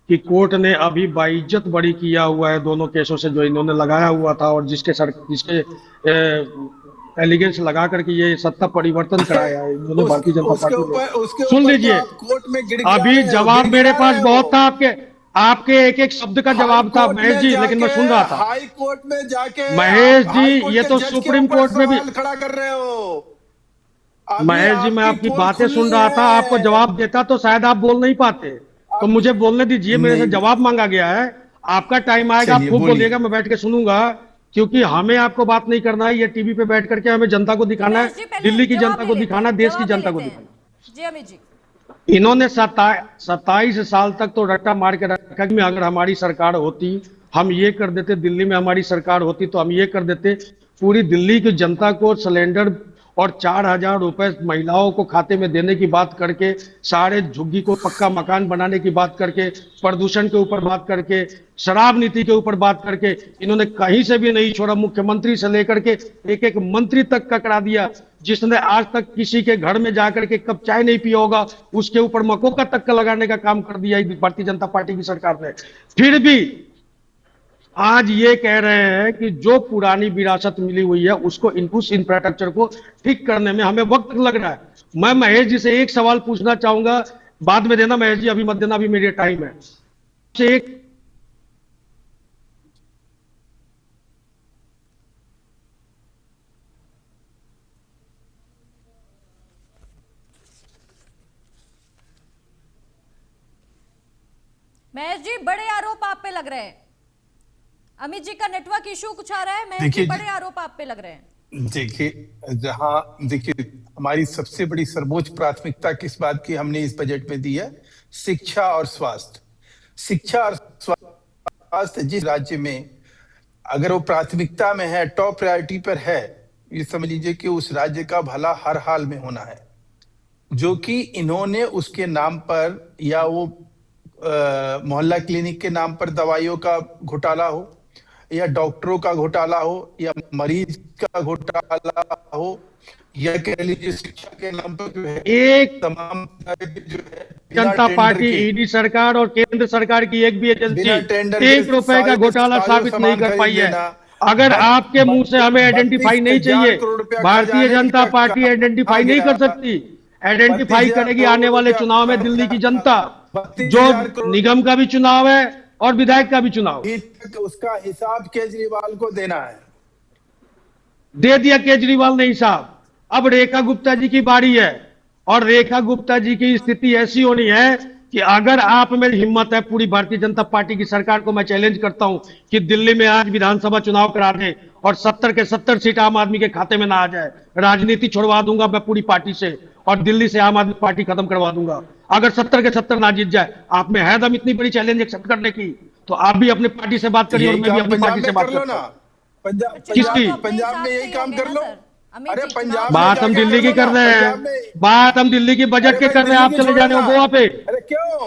[SPEAKER 4] कि कोर्ट ने अभी बाइज्जत बरी किया हुआ है दोनों केसों से जो इन्होंने लगाया हुआ था, और जिसके एलिगेंस लगा करके ये सत्ता परिवर्तन कराया है इन्होंने भारतीय जनता पार्टी। सुन लीजिए, अभी जवाब मेरे पास बहुत था, आपके एक एक शब्द का जवाब था महेश जी, लेकिन मैं सुन रहा था।
[SPEAKER 5] हाई कोर्ट में जाके
[SPEAKER 4] महेश जी, ये तो सुप्रीम कोर्ट में भी
[SPEAKER 5] खड़ा कर रहे हो।
[SPEAKER 4] महेश जी, मैं आपकी बातें सुन रहा था, आपको जवाब देता तो शायद आप बोल नहीं पाते, तो मुझे बोलने दीजिए। मेरे से जवाब मांगा गया है, आपका टाइम आएगा, आप खूब बोलिएगा, मैं बैठ के सुनूंगा, क्योंकि हमें आपको बात नहीं करना है, ये टीवी पे बैठ करके हमें जनता को दिखाना है, दिल्ली की जनता को दिखाना है, देश की जनता को दिखाना।
[SPEAKER 1] जी अमित जी,
[SPEAKER 4] इन्होंने 27 साल तक तो रट्टा मार के रखा कि अगर हमारी सरकार होती हम ये कर देते, दिल्ली में हमारी सरकार होती तो हम ये कर देते, पूरी दिल्ली की जनता को सिलेंडर और 4,000 रुपए महिलाओं को खाते में देने की बात करके, सारे झुग्गी को पक्का मकान बनाने की बात करके, प्रदूषण के ऊपर बात करके, शराब नीति के ऊपर बात करके, इन्होंने कहीं से भी नहीं छोड़ा। मुख्यमंत्री से लेकर के एक एक मंत्री तक का करा दिया, जिसने आज तक किसी के घर में जाकर के कप चाय नहीं पिया होगा, उसके ऊपर मकोका तक का लगाने का काम कर दिया भारतीय जनता पार्टी की सरकार ने। फिर भी आज ये कह रहे हैं कि जो पुरानी विरासत मिली हुई है उसको उस इंफ्रास्ट्रक्चर को ठीक करने में हमें वक्त लग रहा है। मैं महेश जी से एक सवाल पूछना चाहूंगा, बाद में देना महेश जी, अभी मत देना, अभी मेरे टाइम है। एक
[SPEAKER 1] महेश जी, बड़े आरोप आप पे लग रहे हैं। अमित जी का नेटवर्क इशू कुछ आ रहा है, महेश जी बड़े आरोप आप पे लग रहे हैं।
[SPEAKER 5] देखिए हमारी सबसे बड़ी सर्वोच्च प्राथमिकता किस बात की हमने इस बजट में दी है, शिक्षा और स्वास्थ्य। शिक्षा और स्वास्थ्य जिस राज्य में अगर वो प्राथमिकता में है, टॉप प्रायोरिटी पर है, ये समझ लीजिए कि उस राज्य का भला हर हाल में होना है। जो कि इन्होंने उसके नाम पर, या वो मोहल्ला क्लिनिक के नाम पर दवाइयों का घोटाला हो, या डॉक्टरों का घोटाला हो, या मरीज का घोटाला हो, या कह लीजिए शिक्षा के नाम पर जो है
[SPEAKER 4] एक
[SPEAKER 5] तमाम जो है
[SPEAKER 4] जनता पार्टी, ईडी सरकार और केंद्र सरकार की एक भी एजेंसी ₹1 का घोटाला साबित नहीं कर पाई है। अगर आपके मुंह से हमें आइडेंटिफाई नहीं चाहिए, भारतीय जनता पार्टी आइडेंटिफाई नहीं कर सकती। आइडेंटिफाई करेगी आने वाले चुनाव में दिल्ली की जनता, जो निगम का भी चुनाव है और विधायक का भी चुनाव।
[SPEAKER 5] उसका हिसाब केजरीवाल को देना है।
[SPEAKER 4] दे दिया केजरीवाल ने हिसाब। अब रेखा गुप्ता जी की बारी है, और रेखा गुप्ता जी की स्थिति ऐसी होनी है कि अगर आप में हिम्मत है, पूरी भारतीय जनता पार्टी की सरकार को मैं चैलेंज करता हूं कि दिल्ली में आज विधानसभा चुनाव करा दें और 70 के 70 सीट आम आदमी के खाते में ना आ जाए, राजनीति छोड़वा दूंगा मैं पूरी पार्टी से, और दिल्ली से आम आदमी पार्टी खत्म करवा दूंगा। अगर 70 के 70 ना जीत जाए, आप में है दम इतनी बड़ी चैलेंज एक्सेप्ट करने की, तो आप भी अपनी पार्टी से बात करिए और मैं भी अपनी पार्टी से बात करता हूं। किसकी?
[SPEAKER 5] पंजाब में यही काम कर लो। अरे पंजाब
[SPEAKER 4] बात हम दिल्ली की कर रहे हैं, बात हम दिल्ली की बजट के कर रहे हैं, आप चले जाने हो गोवा पे।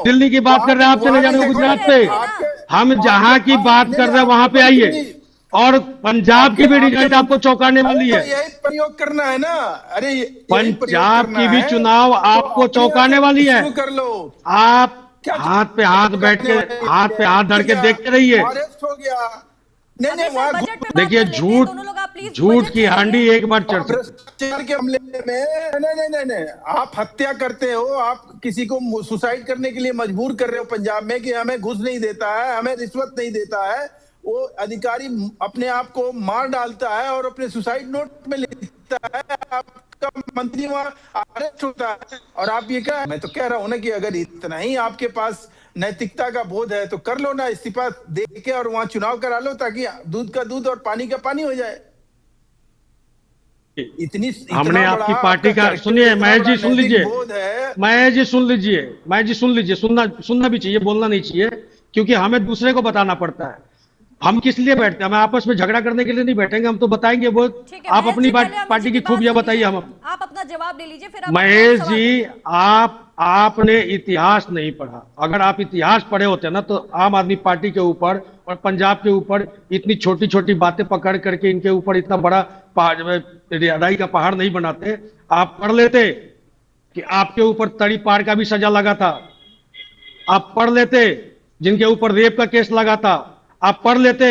[SPEAKER 4] दिल्ली की बात कर रहे हैं, आप चले जाने हो गुजरात पे। हम जहां की बात कर रहे हैं वहां पे आइए, और पंजाब की भी रिजल्ट आपको चौंकाने वाली है।
[SPEAKER 5] यही प्रयोग करना है ना। अरे
[SPEAKER 4] पंजाब की भी चुनाव आपको चौंकाने वाली है।
[SPEAKER 5] कर लो,
[SPEAKER 4] आप हाथ पे हाथ बैठ के, हाथ पे हाथ धर के देखते रहिए।
[SPEAKER 5] हो गया। नहीं,
[SPEAKER 4] देखिए, झूठ की हांडी एक बार चढ़
[SPEAKER 5] भ्रष्टाचार के हमले में नहीं, आप हत्या करते हो, आप किसी को सुसाइड करने के लिए मजबूर कर रहे हो पंजाब में कि हमें घुस नहीं देता है, हमें रिश्वत नहीं देता है। वो अधिकारी अपने आप को मार डालता है और अपने सुसाइड नोट में लिखता है, आपका मंत्री वहां अरेस्ट होता है। और आप ये क्या, मैं तो कह रहा हूं ना कि अगर इतना ही आपके पास नैतिकता का बोध है तो कर लो ना, इस्तीफा दे के और वहां चुनाव करा लो, ताकि दूध का दूध और पानी का पानी हो जाए।
[SPEAKER 4] हमने आपकी पार्टी का, सुनिए महेश जी सुन लीजिए, महेश जी सुन लीजिए, महेश जी सुन लीजिए, सुनना भी चाहिए, बोलना नहीं चाहिए, क्योंकि हमें दूसरे को बताना पड़ता है। हम किस लिए बैठते हैं? हम आपस में झगड़ा करने के लिए नहीं बैठेंगे, हम तो बताएंगे वो। आप अपनी पार्टी की खूबियां बताइए। हम
[SPEAKER 1] आप अपना जवाब ले लीजिए, फिर
[SPEAKER 4] महेश जी, आपने इतिहास नहीं पढ़ा। अगर आप इतिहास पढ़े होते ना तो आम आदमी पार्टी के ऊपर और पंजाब के ऊपर इतनी छोटी छोटी बातें पकड़ करके इनके ऊपर इतना बड़ा राई का पहाड़ नहीं बनाते। आप पढ़ लेते कि आपके ऊपर तड़ी पार का भी सजा लगा था। आप पढ़ लेते जिनके ऊपर रेप का केस लगा था। आप पढ़ लेते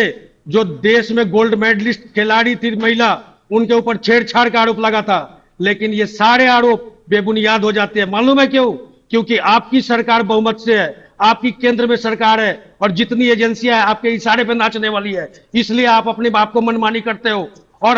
[SPEAKER 4] जो देश में गोल्ड मेडलिस्ट खिलाड़ी थी महिला, उनके ऊपर छेड़छाड़ का आरोप लगा था। लेकिन ये सारे आरोप बेबुनियाद हो जाते हैं। मालूम है क्यों? क्योंकि आपकी सरकार बहुमत से है, आपकी केंद्र में सरकार है, और जितनी एजेंसियां हैं आपके इशारे पे नाचने वाली है। इसलिए आप अपने बाप को मनमानी करते हो। और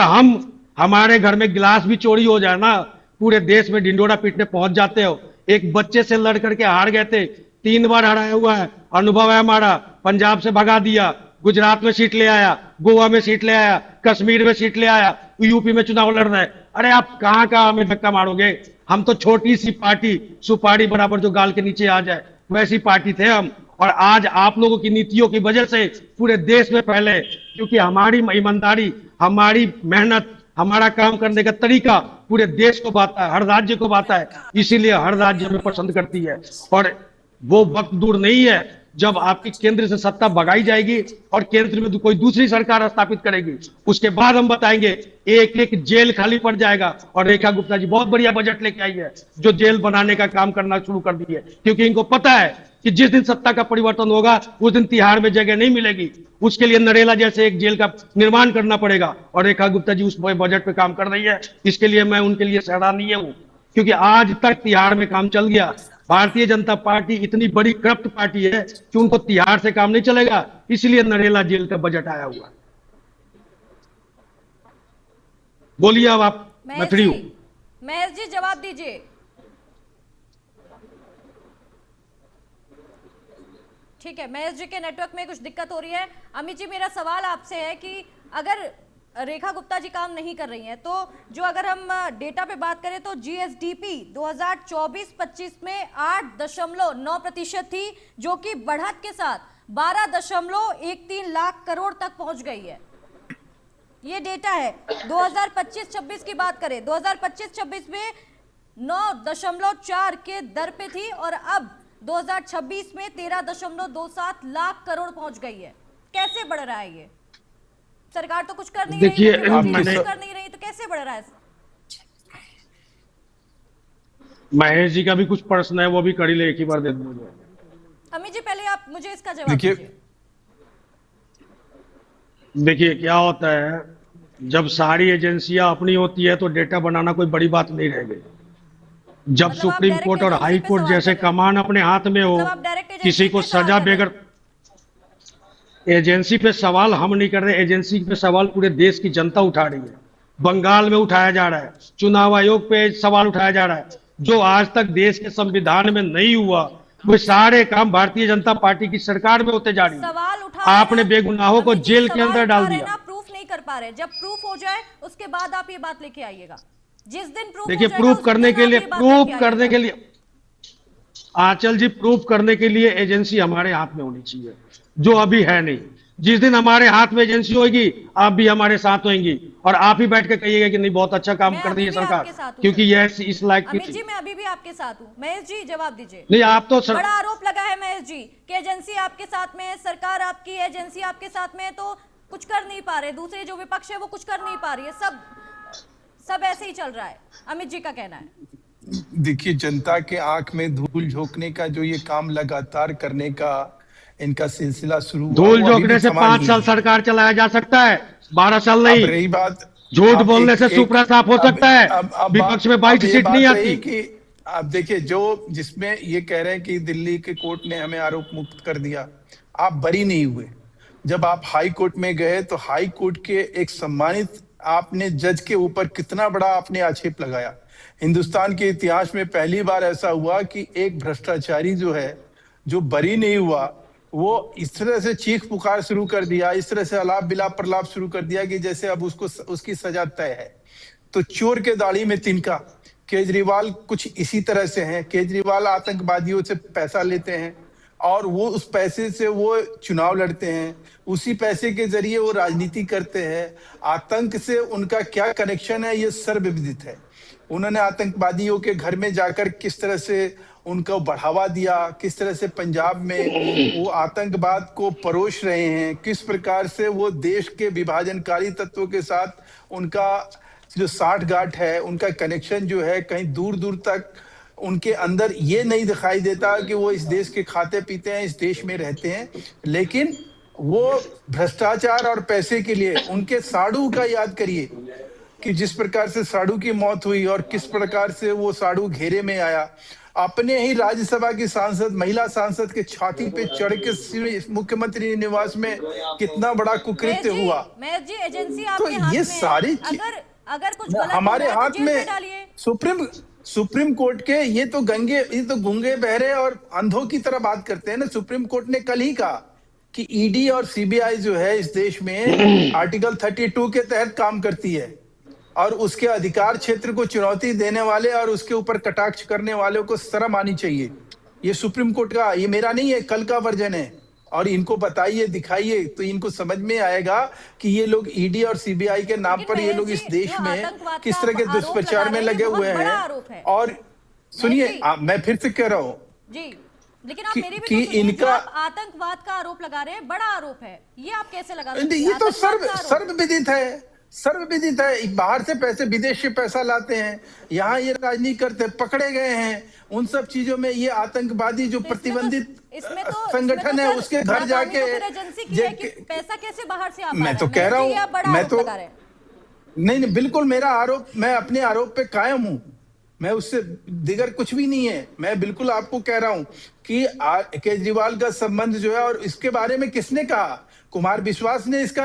[SPEAKER 4] हमारे घर में गिलास भी चोरी हो जाए ना, पूरे देश में ढिंडोरा पीटने पहुंच जाते हो। एक बच्चे से लड़ करके हार गए थे, 3 बार हराया हुआ है, अनुभव है हमारा। पंजाब से भगा दिया, गुजरात में सीट ले आया, गोवा में सीट ले आया, कश्मीर में सीट ले आया, यूपी में चुनाव लड़ रहे हैं। अरे आप कहां कहां हमें धक्का मारोगे? हम तो छोटी सी पार्टी, सुपारी बराबर जो गाल के नीचे आ जाए वैसी पार्टी थे हम। और आज आप लोगों की नीतियों की वजह से पूरे देश में फैले, क्योंकि हमारी ईमानदारी, हमारी मेहनत, हमारा काम करने का तरीका पूरे देश को बांटता है, हर राज्य को बांटता है। इसीलिए हर राज्य में पसंद करती है। और वो वक्त दूर नहीं है जब आपकी केंद्र से सत्ता भगाई जाएगी और केंद्र में कोई दूसरी सरकार स्थापित करेगी। उसके बाद हम बताएंगे, एक एक जेल खाली पड़ जाएगा। और रेखा गुप्ता जी बहुत बढ़िया बजट लेके आई है, जो जेल बनाने का काम करना शुरू कर दी है, क्योंकि इनको पता है कि जिस दिन सत्ता का परिवर्तन होगा उस दिन तिहाड़ में जगह नहीं मिलेगी। उसके लिए नरेला जैसे एक जेल का निर्माण करना पड़ेगा, और रेखा गुप्ता जी उस बजट पे काम कर रही है। इसके लिए मैं उनके लिए सराहनीय हूं, क्योंकि आज तक तिहाड़ में काम चल गया। भारतीय जनता पार्टी इतनी बड़ी करप्ट पार्टी है कि उनको तिहाड़ से काम नहीं चलेगा, इसलिए नरेला जेल का बजट आया हुआ। बोलिए अब आप। मैं फ्री हूं।
[SPEAKER 1] महेश जी जवाब दीजिए। ठीक है, महेश जी के नेटवर्क में कुछ दिक्कत हो रही है। अमित जी, मेरा सवाल आपसे है कि अगर रेखा गुप्ता जी काम नहीं कर रही हैं तो जो अगर हम डेटा पे बात करें तो जीएसडीपी 2024-25 में 8.9% थी, जो कि बढ़त के साथ 12.13 लाख करोड़ तक पहुंच गई है। ये डेटा है। 2025-26 की बात करें, 2025-26 में 9.4 के दर पे थी और अब 2026 में 13.27 लाख करोड़ पहुंच गई है। कैसे बढ़ रहा है ये? सरकार तो कुछ कर नहीं रही,
[SPEAKER 4] देखिए,
[SPEAKER 1] कर नहीं रही, तो कैसे बढ़ रहा है?
[SPEAKER 4] महेश जी का भी कुछ प्रश्न है, वो भी कड़ी ले, एक ही बार दे दो मुझे।
[SPEAKER 1] अमित जी, पहले आप मुझे इसका जवाब दीजिए।
[SPEAKER 4] देखिए क्या होता है, जब सारी एजेंसियां अपनी होती है तो डेटा बनाना कोई बड़ी बात नहीं रह गई। जब
[SPEAKER 1] मतलब
[SPEAKER 4] सुप्रीम कोर्ट और हाई कोर्ट जैसे कमान अपने हाथ में हो, किसी को सजा बेगर, एजेंसी पे सवाल हम नहीं कर रहे, एजेंसी पे सवाल पूरे देश की जनता उठा रही है। बंगाल में उठाया जा रहा है, चुनाव आयोग पे सवाल उठाया जा रहा है। जो आज तक देश के संविधान में नहीं हुआ, वो सारे काम भारतीय जनता पार्टी की सरकार में होते जा रही है। आपने बेगुनाहों को जेल के अंदर डाल दिया।
[SPEAKER 1] प्रूफ नहीं कर पा रहे, जब प्रूफ हो जाए उसके बाद आप ये बात लेके आइएगा। जिस दिन प्रूफ,
[SPEAKER 4] देखिए प्रूफ करने के लिए आंचल जी, प्रूफ करने के लिए एजेंसी हमारे हाथ में होनी चाहिए, जो अभी है नहीं। जिस दिन हमारे हाथ में एजेंसी होगी, आप भी हमारे साथ होंगी और आप ही बैठ के कहिएगा कि नहीं बहुत अच्छा काम कर रही है सरकार, क्योंकि यह इस लायक की।
[SPEAKER 1] अमित जी, मैं अभी भी आपके साथ हूँ। महेश जी जवाब दीजिए।
[SPEAKER 4] नहीं, आप तो
[SPEAKER 1] बड़ा आरोप लगा है महेश जी कि एजेंसी आपके साथ में है, सरकार आपकी एजेंसी आपके साथ में है, तो कुछ कर नहीं पा रहे। दूसरे जो विपक्ष है वो कुछ कर नहीं पा रही है, सब ऐसे ही चल रहा है। अमित जी का कहना है।
[SPEAKER 5] देखिए, जनता के आंख में धूल झोंकने का जो ये काम लगातार करने का इनका सिलसिला शुरू हुआ,
[SPEAKER 4] धूल झोंकने से 5 साल सरकार चलाया जा सकता है, 12 साल नहीं।
[SPEAKER 5] रही बात,
[SPEAKER 4] झूठ बोलने से सुपड़ा साफ हो सकता है। विपक्ष में 22 सीट नहीं आती
[SPEAKER 5] कि आप देखिए, जो जिसमें ये कह रहे हैं कि दिल्ली के कोर्ट ने हमें आरोप मुक्त कर दिया, आप बरी नहीं हुए। जब आप हाई कोर्ट में गए तो हाई कोर्ट के एक सम्मानित आपने जज के ऊपर कितना बड़ा आपने आक्षेप लगाया। हिंदुस्तान के इतिहास में पहली बार ऐसा हुआ कि एक भ्रष्टाचारी जो है, जो बरी नहीं हुआ, वो इस तरह से चीख पुकार शुरू कर दिया, इस तरह से अलाप बिलाप प्रलाप शुरू कर दिया कि जैसे अब उसकी सजा तय है। तो चोर के दाढ़ी में तिनका, केजरीवाल कुछ इसी तरह से हैं। केजरीवाल आतंकवादियों से पैसा लेते हैं और वो उस पैसे से वो चुनाव लड़ते हैं, उसी पैसे के जरिए वो राजनीति करते हैं। आतंक से उनका क्या कनेक्शन है ये सर्वविदित है। उन्होंने आतंकवादियों के घर में जाकर किस तरह से उनको बढ़ावा दिया, किस तरह से पंजाब में वो आतंकवाद को परोस रहे हैं, किस प्रकार से वो देश के विभाजनकारी तत्वों के साथ उनका जो साठगांठ है, उनका कनेक्शन जो है कहीं दूर दूर तक उनके अंदर ये नहीं दिखाई देता कि वो इस देश के खाते पीते हैं, इस देश में रहते हैं, लेकिन वो भ्रष्टाचार और पैसे के लिए उनके साड़ू का याद करिए कि जिस प्रकार से साड़ू की मौत हुई और किस प्रकार से वो साड़ू घेरे में आया। अपने ही राज्यसभा की सांसद, महिला सांसद के छाती पे चढ़ के मुख्यमंत्री निवास में कितना बड़ा कुकृत्य हुआ।
[SPEAKER 1] महेश जी, एजेंसी
[SPEAKER 5] तो
[SPEAKER 1] आपके हाथ
[SPEAKER 5] ये
[SPEAKER 1] में
[SPEAKER 5] सारी
[SPEAKER 1] है। अगर कुछ गलत
[SPEAKER 5] हमारे
[SPEAKER 1] हो रहा है
[SPEAKER 5] हाथ
[SPEAKER 1] तो जेल
[SPEAKER 5] में
[SPEAKER 1] डालिए।
[SPEAKER 5] सुप्रीम कोर्ट के ये तो गूंगे बहरे और अंधों की तरह बात करते हैं ना। सुप्रीम कोर्ट ने कल ही कहा कि ईडी और सीबीआई जो है इस देश में आर्टिकल 32 के तहत काम करती है और उसके अधिकार क्षेत्र को चुनौती देने वाले और उसके ऊपर कटाक्ष करने वालों को शर्म आनी चाहिए। ये सुप्रीम कोर्ट का, ये मेरा नहीं है, कल का वर्जन है। और इनको बताइए, दिखाइए तो इनको समझ में आएगा कि ये लोग ईडी और सीबीआई के नाम पर ये लोग इस देश में किस तरह के दुष्प्रचार में लगे हुए हैं। और सुनिए, मैं फिर से कह रहा हूं
[SPEAKER 1] जी, लेकिन आप मेरी भी
[SPEAKER 5] कि
[SPEAKER 1] तो सुनिए,
[SPEAKER 5] इनका
[SPEAKER 1] जो आप आतंकवाद का आरोप लगा रहे हैं, बड़ा आरोप है, ये आप कैसे लगा सकते हैं?
[SPEAKER 5] ये तो
[SPEAKER 1] आतंकवाद का आरोप।
[SPEAKER 5] सर्वविदित है। बाहर से पैसे, विदेश से पैसा लाते हैं, यहाँ ये राजनीति करते हैं, पकड़े गए हैं। उन सब चीजों में ये आतंकवादी जो प्रतिबंधित संगठन है उसके घर जाके
[SPEAKER 1] पैसा कैसे बाहर से आ पा रहा है?
[SPEAKER 5] मैं तो कह रहा हूँ, मैं तो नहीं, बिल्कुल मेरा आरोप, मैं अपने आरोप पे कायम हूं, मैं उससे दिगर कुछ भी नहीं है। मैं बिल्कुल आपको कह रहा हूं कि केजरीवाल का संबंध जो है, और इसके बारे में किसने कहा? कुमार विश्वास ने इसका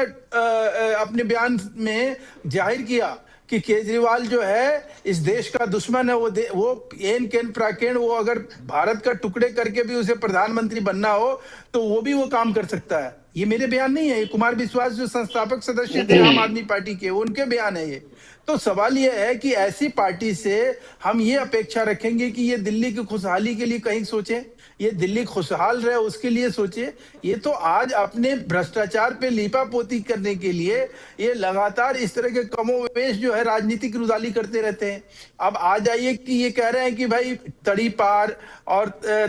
[SPEAKER 5] अपने बयान में जाहिर किया कि केजरीवाल जो है इस देश का दुश्मन है। वो एन केन प्राकेण, वो अगर भारत का टुकड़े करके भी उसे प्रधानमंत्री बनना हो तो वो भी वो काम कर सकता है। ये मेरे बयान नहीं है, ये कुमार विश्वास जो संस्थापक सदस्य थे आम आदमी पार्टी के, उनके बयान है ये। तो सवाल ये है कि ऐसी पार्टी से हम ये अपेक्षा रखेंगे कि ये दिल्ली की खुशहाली के लिए कहीं सोचे, ये दिल्ली खुशहाल रहे उसके लिए सोचे। ये तो आज अपने भ्रष्टाचार पे लीपापोती करने के लिए ये लगातार इस तरह के कमोवेश जो है राजनीतिक रुदाली करते रहते हैं। अब आ जाइए कि ये कह रहे हैं कि भाई तड़ी पार और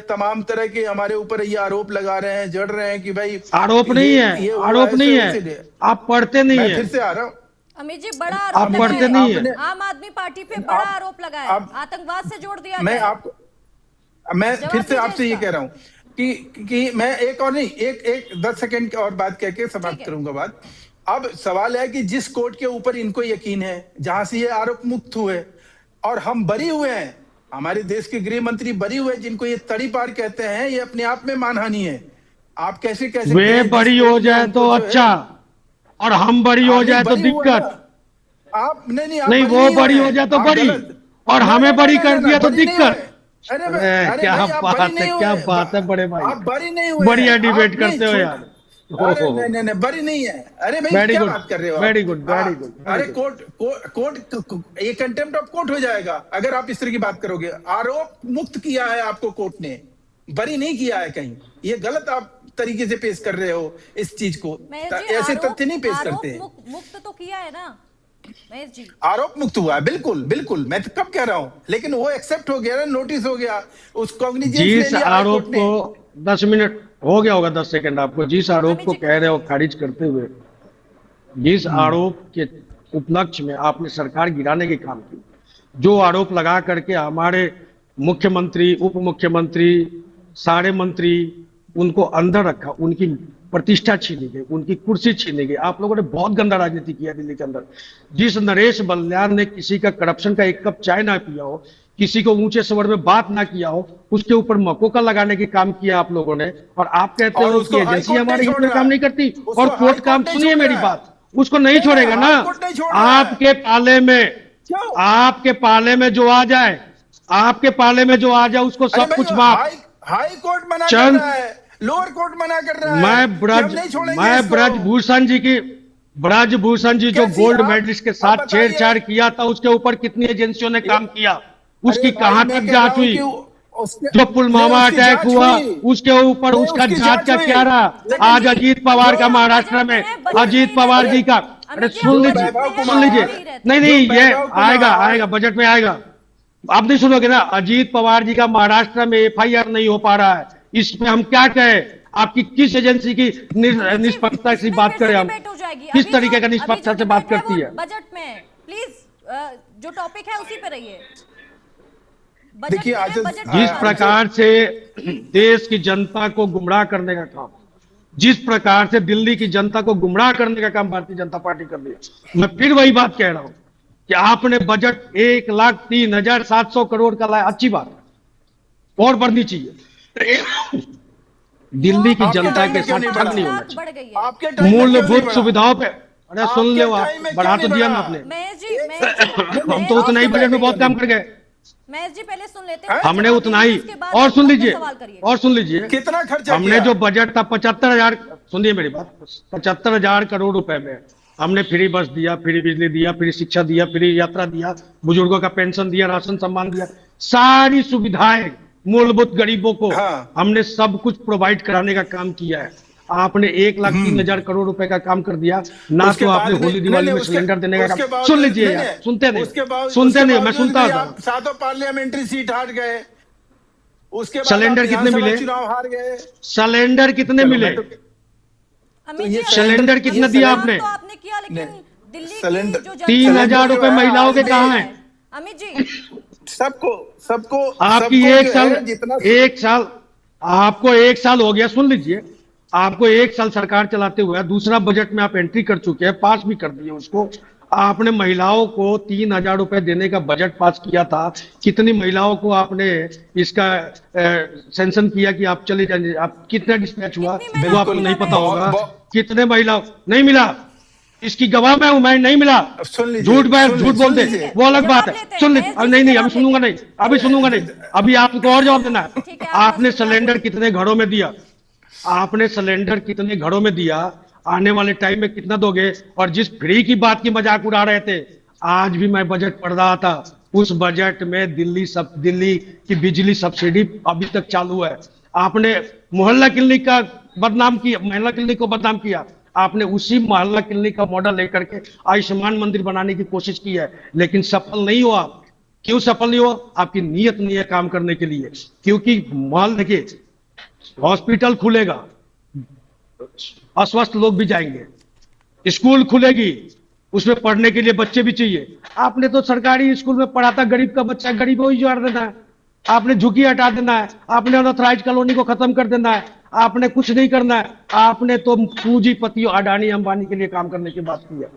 [SPEAKER 5] तमाम तरह के हमारे ऊपर ये आरोप लगा रहे हैं, जड़ रहे हैं कि भाई
[SPEAKER 4] आरोप नहीं है, आरोप नहीं है, आप पढ़ते नहीं है।
[SPEAKER 5] फिर से आ रहा हूँ
[SPEAKER 1] अमित जी, बड़ा आरोप
[SPEAKER 4] पढ़ते नहीं है।
[SPEAKER 1] आम आदमी पार्टी पे बड़ा आरोप लगा है, आतंकवाद से जोड़ दिया
[SPEAKER 5] मैं फिर से आपसे ये कह रहा हूं कि मैं एक और नहीं, एक 10 सेकंड और बात कह के समाप्त करूंगा बात। अब सवाल है कि जिस कोर्ट के ऊपर इनको यकीन है, जहां से ये आरोप मुक्त हुए और हम बरी हुए हैं, हमारे देश के गृह मंत्री बरी हुए, जिनको ये तड़ी पार कहते हैं, ये अपने आप में मानहानि है। आप कैसे
[SPEAKER 4] वे बरी हो जाए तो अच्छा, और हम बरी हो जाए तो दिक्कत।
[SPEAKER 5] आप
[SPEAKER 4] नहीं, वो बरी हो जाए तो बरी, और हमें बरी कर दिया तो दिक्कत।
[SPEAKER 5] अरे
[SPEAKER 4] क्या बात है, क्या बात है बड़े भाई,
[SPEAKER 5] आप बरी नहीं हुए,
[SPEAKER 4] बढ़िया डिबेट करते हो यार।
[SPEAKER 5] नहीं, बरी नहीं है। अरे भाई क्या बात कर रहे हो?
[SPEAKER 4] Very good, very good.
[SPEAKER 5] अरे कोर्ट ये कंटेम्प्ट ऑफ कोर्ट हो जाएगा अगर आप इस तरह की बात करोगे। आरोप मुक्त किया है आपको कोर्ट ने, बरी नहीं किया है कहीं। ये गलत आप तरीके से पेश कर रहे हो इस चीज को, ऐसे तथ्य नहीं पेश करते।
[SPEAKER 1] मुक्त तो किया है ना महेश जी,
[SPEAKER 5] आरोप मुक्त हुआ है, बिल्कुल बिल्कुल, मैं तो कब कह रहा हूं, लेकिन वो एक्सेप्ट हो गया ना, नोटिस हो गया, उस कॉग्निजेंस ले लिया
[SPEAKER 4] आरोप को 10 मिनट हो गया होगा, 10 सेकंड आपको जिस आरोप को कह रहे हो खारिज करते हुए, जिस आरोप के उपलक्ष्य में आपने सरकार गिराने के काम की, जो आरोप लगा करके हमारे मुख्यमंत्री, उप मुख्यमंत्री, सारे मंत्री, उनको अंदर रखा, उनकी प्रतिष्ठा छीनी गई, उनकी कुर्सी छीनी गई। आप लोगों ने बहुत गंदा राजनीति किया दिल्ली के अंदर। जिस नरेश बलियान ने किसी का करप्शन का एक कप चाय ना पिया हो, किसी को ऊंचे स्वर में बात ना किया हो, उसके ऊपर मकोका लगाने की काम किया आप लोगों ने। और आप कहते
[SPEAKER 5] और
[SPEAKER 4] हो
[SPEAKER 5] उसको
[SPEAKER 4] कि एजेंसी
[SPEAKER 5] हाईकोर्ट
[SPEAKER 4] हमारे
[SPEAKER 5] नहीं
[SPEAKER 4] हित
[SPEAKER 5] छोड़
[SPEAKER 4] में
[SPEAKER 5] रहा
[SPEAKER 4] काम
[SPEAKER 5] है।
[SPEAKER 4] नहीं करती,
[SPEAKER 5] उसको
[SPEAKER 4] और कोर्ट
[SPEAKER 5] हाईकोर्ट
[SPEAKER 4] काम,
[SPEAKER 5] नहीं
[SPEAKER 4] सुनिए
[SPEAKER 5] छोड़
[SPEAKER 4] मेरी
[SPEAKER 5] रहा है।
[SPEAKER 4] बात, उसको नहीं छोड़ेगा ना।
[SPEAKER 5] हाईकोर्ट नहीं छोड़ रहा है।
[SPEAKER 4] आपके पाले में,
[SPEAKER 5] क्यों?
[SPEAKER 4] आपके पाले में जो आ जाए, आपके पाले में जो आ जाए उसको
[SPEAKER 5] अरे
[SPEAKER 4] सब
[SPEAKER 5] भाई,
[SPEAKER 4] कुछ माफ।
[SPEAKER 5] हाई कोर्ट मना कर
[SPEAKER 4] चंद
[SPEAKER 5] रहा है, लोअर कोर्ट मना कर रहा है
[SPEAKER 4] मैं
[SPEAKER 5] कि हम
[SPEAKER 4] ब्रज
[SPEAKER 5] नहीं छोड़ेंगे
[SPEAKER 4] मैं
[SPEAKER 5] इसको।
[SPEAKER 4] ब्रजभूषण जी की, ब्रजभूषण जी जो
[SPEAKER 5] कैसी
[SPEAKER 4] गोल्ड
[SPEAKER 5] आप
[SPEAKER 4] मेडलिस्ट के
[SPEAKER 5] आप
[SPEAKER 4] साथ
[SPEAKER 5] बताइए।
[SPEAKER 4] छेड़छाड़ किया था, उसके ऊपर कितनी एजेंसियों ने
[SPEAKER 5] ये-
[SPEAKER 4] काम किया,
[SPEAKER 5] अरे
[SPEAKER 4] उसकी
[SPEAKER 5] भाई,
[SPEAKER 4] कहां
[SPEAKER 5] मैं
[SPEAKER 4] तक
[SPEAKER 5] कह रहा
[SPEAKER 4] जांच
[SPEAKER 5] हूं
[SPEAKER 4] हुई?
[SPEAKER 5] कि उसके
[SPEAKER 4] जो
[SPEAKER 5] नहीं,
[SPEAKER 4] पुलवामा
[SPEAKER 5] उसकी
[SPEAKER 4] अटैक
[SPEAKER 5] जांच
[SPEAKER 4] हुआ,
[SPEAKER 5] हुई।
[SPEAKER 4] उसके ऊपर
[SPEAKER 5] नहीं,
[SPEAKER 4] उसका
[SPEAKER 5] उसकी
[SPEAKER 4] जांच का
[SPEAKER 5] हुई।
[SPEAKER 4] क्या रहा?
[SPEAKER 5] लेकिन
[SPEAKER 4] आज अजीत पवार का
[SPEAKER 1] अभी हम
[SPEAKER 4] महाराष्ट्र
[SPEAKER 1] बजट में
[SPEAKER 4] में,
[SPEAKER 1] हैं, बजट में
[SPEAKER 4] अजीत
[SPEAKER 1] ही
[SPEAKER 4] पवार
[SPEAKER 1] रहते
[SPEAKER 4] जी
[SPEAKER 1] हैं।
[SPEAKER 4] का, अरे
[SPEAKER 1] अमित जी,
[SPEAKER 4] सुन
[SPEAKER 1] हम
[SPEAKER 4] लीजिए,
[SPEAKER 1] बजट में हैं,
[SPEAKER 4] सुन लीजिए,
[SPEAKER 1] बजट में ही रहते
[SPEAKER 4] नहीं
[SPEAKER 1] हैं।
[SPEAKER 4] नहीं,
[SPEAKER 5] जो
[SPEAKER 4] ये
[SPEAKER 5] वैभव
[SPEAKER 4] आएगा
[SPEAKER 5] कुमार
[SPEAKER 4] आएगा बजट में आएगा। आप नहीं सुनोगे ना, अजीत पवार जी का महाराष्ट्र में एफआईआर नहीं हो पा रहा है, इसमें हम क्या कहें? आपकी किस एजेंसी की
[SPEAKER 1] अमित जी,
[SPEAKER 4] निष्पक्षता की
[SPEAKER 1] इसमें
[SPEAKER 4] बात
[SPEAKER 1] फिर
[SPEAKER 4] करें
[SPEAKER 1] से
[SPEAKER 4] हम?
[SPEAKER 1] डिबेट हो जाएगी।
[SPEAKER 4] किस तरीके का
[SPEAKER 1] अभी
[SPEAKER 4] निष्पक्षता
[SPEAKER 1] जो
[SPEAKER 4] से बात
[SPEAKER 1] डिबेट है
[SPEAKER 4] करती
[SPEAKER 1] वो
[SPEAKER 4] है?
[SPEAKER 1] बजट में है। प्लीज, जो टॉपिक है उसी पे रहिए। बजट
[SPEAKER 5] देखिए,
[SPEAKER 1] में है,
[SPEAKER 5] आजल
[SPEAKER 1] बजट की
[SPEAKER 4] जिस
[SPEAKER 1] बात
[SPEAKER 4] प्रकार से देश की जनता को गुमराह करने का काम, जिस प्रकार से दिल्ली की जनता को गुमराह करने का काम भारतीय जनता पार्टी कर रही है, मैं फिर वही बात कह रहा हूं कि आपने बजट 1,03,700 करोड़ का लाया, अच्छी बात है, और बढ़नी चाहिए। दिल्ली की
[SPEAKER 1] वो
[SPEAKER 5] आपके
[SPEAKER 4] जनता
[SPEAKER 5] टाइम
[SPEAKER 4] के
[SPEAKER 5] में क्यों
[SPEAKER 4] साथ
[SPEAKER 5] नहीं
[SPEAKER 4] ठग
[SPEAKER 5] बढ़ा?
[SPEAKER 4] नहीं होना
[SPEAKER 1] 5 लाख बढ़ गई
[SPEAKER 4] चाहिए।
[SPEAKER 1] है।
[SPEAKER 5] आपके टाइम में क्यों नहीं
[SPEAKER 4] मूलभूत
[SPEAKER 5] बढ़ा?
[SPEAKER 4] सुविधाओं पे, अरे सुन
[SPEAKER 5] आपके
[SPEAKER 4] लो, आप
[SPEAKER 5] टाइम में
[SPEAKER 4] बढ़ा
[SPEAKER 5] क्यों
[SPEAKER 4] तो
[SPEAKER 5] नहीं
[SPEAKER 4] दिया ना
[SPEAKER 5] बढ़ा?
[SPEAKER 4] आपने।
[SPEAKER 1] महेश जी,
[SPEAKER 4] हम तो उतना ही
[SPEAKER 5] आपके
[SPEAKER 4] बजट में
[SPEAKER 5] टाइम
[SPEAKER 4] बहुत काम कर गए,
[SPEAKER 1] महेश जी पहले सुन लेते
[SPEAKER 5] हैं?
[SPEAKER 1] हैं,
[SPEAKER 4] हमने
[SPEAKER 1] जवाब
[SPEAKER 4] उतना
[SPEAKER 1] दीजिए,
[SPEAKER 4] ही।
[SPEAKER 1] उसके बाद
[SPEAKER 4] और
[SPEAKER 1] आप
[SPEAKER 4] सुन
[SPEAKER 1] अपना
[SPEAKER 4] लीजिए,
[SPEAKER 1] सवाल करिए।
[SPEAKER 4] और सुन लीजिए,
[SPEAKER 5] कितना खर्चा
[SPEAKER 4] हमने
[SPEAKER 5] किया?
[SPEAKER 4] जो बजट था 75,000, सुनिए मेरी बात, 75,000 करोड़ रुपए में हमने फ्री बस दिया, फ्री बिजली दिया, फ्री शिक्षा दिया, फ्री यात्रा दिया, बुजुर्गों का पेंशन दिया, राशन सम्मान दिया, सारी सुविधाएं मूलभूत गरीबों को
[SPEAKER 5] हाँ।
[SPEAKER 4] हमने सब कुछ प्रोवाइड कराने का काम किया है। आपने 1,03,000 करोड़ रुपए का काम कर दिया ना।
[SPEAKER 5] उसके
[SPEAKER 4] तो आपने
[SPEAKER 5] बाद भी
[SPEAKER 4] होली
[SPEAKER 5] नहीं
[SPEAKER 4] दिवाली
[SPEAKER 5] नहीं,
[SPEAKER 4] में
[SPEAKER 5] उसके
[SPEAKER 4] सिलेंडर देने का काम,
[SPEAKER 5] उसके
[SPEAKER 4] सुन
[SPEAKER 5] बावजूद
[SPEAKER 4] लीजिए
[SPEAKER 5] नहीं
[SPEAKER 4] यार,
[SPEAKER 5] नहीं,
[SPEAKER 4] सुनते नहीं,
[SPEAKER 5] उसके
[SPEAKER 4] सुनते नहीं, मैं
[SPEAKER 5] बावजूद
[SPEAKER 4] सुनता
[SPEAKER 5] भी
[SPEAKER 4] था।
[SPEAKER 5] आप सातों पार्लियामेंट्री सीट हार गए। उसके बाद आप
[SPEAKER 4] सिलेंडर कितने
[SPEAKER 5] विधानसभा
[SPEAKER 4] मिले?
[SPEAKER 5] चुनाव हार गए।
[SPEAKER 4] सिलेंडर कितने
[SPEAKER 5] चलो,
[SPEAKER 4] मिले?
[SPEAKER 5] मैं तो
[SPEAKER 1] अमित
[SPEAKER 5] ये
[SPEAKER 1] जी,
[SPEAKER 4] सिलेंडर
[SPEAKER 1] अभी
[SPEAKER 4] कितने
[SPEAKER 1] तो
[SPEAKER 4] दिया
[SPEAKER 1] काम
[SPEAKER 4] आपने?
[SPEAKER 1] तो आपने किया, लेकिन
[SPEAKER 5] नहीं,
[SPEAKER 1] दिल्ली
[SPEAKER 5] सिलेंडर
[SPEAKER 1] की जो जनता
[SPEAKER 4] 3,000
[SPEAKER 5] जो
[SPEAKER 4] रुपए
[SPEAKER 5] है
[SPEAKER 4] महिलाओं के
[SPEAKER 5] आपने
[SPEAKER 4] कहाँ हैं?
[SPEAKER 1] अमित जी,
[SPEAKER 5] सबको सबको
[SPEAKER 4] आपकी
[SPEAKER 5] सबको
[SPEAKER 4] एक
[SPEAKER 5] जो
[SPEAKER 4] साल,
[SPEAKER 5] है जितना
[SPEAKER 4] एक साल, आपको एक साल हो गया, सुन लीजिए, आपको एक साल सरकार चलाते हुए दूसरा बजट में आप एंट्री कर चुके हैं, पास भी कर दिए उसको। आपने महिलाओं को 3,000 रुपए देने का बजट पास किया था। कितनी महिलाओं को आपने इसका सेंशन किया कि आप चले जाइए? आप कितना डिस्पैच हुआ
[SPEAKER 1] कितनी महिलाओं
[SPEAKER 4] वो
[SPEAKER 1] को
[SPEAKER 4] आपको
[SPEAKER 5] बिल्कुल
[SPEAKER 1] मिला
[SPEAKER 4] नहीं पता
[SPEAKER 1] महेश
[SPEAKER 4] होगा।
[SPEAKER 1] जी?
[SPEAKER 4] कितने महिलाओं नहीं मिला, इसकी गवाह मैं हूं, मैं नहीं मिला।
[SPEAKER 5] सुन लीजिए,
[SPEAKER 4] झूठ बैठ, झूठ
[SPEAKER 5] सुन
[SPEAKER 4] बोलते
[SPEAKER 5] लीजिए।
[SPEAKER 4] वो अलग बात
[SPEAKER 1] जवाब
[SPEAKER 4] है।
[SPEAKER 1] लेते हैं,
[SPEAKER 4] सुन
[SPEAKER 1] महेश
[SPEAKER 4] लीजिए,
[SPEAKER 1] जी से
[SPEAKER 4] नहीं नहीं,
[SPEAKER 1] जवाब
[SPEAKER 4] अभी सुनूंगा
[SPEAKER 1] लेते
[SPEAKER 4] नहीं, अभी सुनूंगा नहीं, अभी आपको और जवाब देना है।
[SPEAKER 1] ठीक है, आपका
[SPEAKER 4] आपने
[SPEAKER 1] शुक्रिया,
[SPEAKER 4] सिलेंडर
[SPEAKER 1] बोलिए।
[SPEAKER 4] कितने घरों में दिया? आपने सिलेंडर कितने घरों में दिया? आने वाले टाइम में कितना दोगे? और जिस फ्री की बात की मजाक उड़ा रहे थे, आज भी मैं बजट पढ़ रहा था, उस बजट में दिल्ली की बिजली सब्सिडी अभी तक चालू है। आपने मोहल्ला क्लिनिक का बदनाम किया, मोहल्ला क्लिनिक को बदनाम किया। आपने उसी मोहल्ला क्लिनिक का मॉडल लेकर के आयुष्मान मंदिर बनाने की कोशिश की है, लेकिन सफल नहीं हुआ। क्यों सफल नहीं हुआ? आपकी नीयत नहीं है काम करने के लिए। क्योंकि मोहल्ला, देखिए, हॉस्पिटल खुलेगा, अस्वस्थ लोग भी जाएंगे, स्कूल खुलेगी, उसमें पढ़ने के लिए बच्चे भी चाहिए। आपने तो सरकारी स्कूल में पढ़ाता गरीब का बच्चा, गरीब ही जोड़ देना है। आपने झुकी हटा देना है, आपने अनऑथराइज कॉलोनी को खत्म कर देना है, आपने कुछ नहीं करना है। आपने तो पूंजीपतियों अडानी अंबानी के लिए काम करने की बात की है।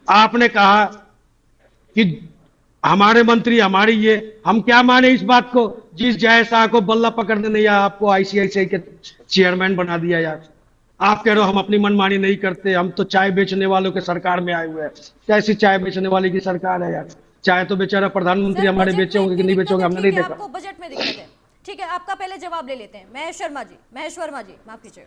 [SPEAKER 4] आपने कहा कि हमारे मंत्री, हमारी ये, हम क्या माने इस बात को? जिस जय शाह को बल्ला पकड़ने नहीं आया, आपको आईसीआईसीआई के चेयरमैन बना दिया यार। आप कह रहे हो हम अपनी मनमानी नहीं करते, हम तो चाय बेचने वालों के सरकार में आए हुए हैं। कैसी चाय बेचने वाली की सरकार है यार? चाय तो बेचारा प्रधानमंत्री
[SPEAKER 1] सर,
[SPEAKER 4] हमारे
[SPEAKER 1] बजट
[SPEAKER 4] बेचे
[SPEAKER 1] में
[SPEAKER 4] होंगे कि
[SPEAKER 1] इतनी
[SPEAKER 4] नहीं बेचे
[SPEAKER 1] दिक्कत
[SPEAKER 4] होंगे,
[SPEAKER 1] है,
[SPEAKER 4] हमने
[SPEAKER 1] ठीक
[SPEAKER 4] नहीं
[SPEAKER 1] है,
[SPEAKER 4] देखा।
[SPEAKER 1] आपको बजट में दिक्कत है। ठीक है, आपका पहले जवाब ले लेते हैं। महेश शर्मा जी, महेश वर्मा जी, माफ कीजिए।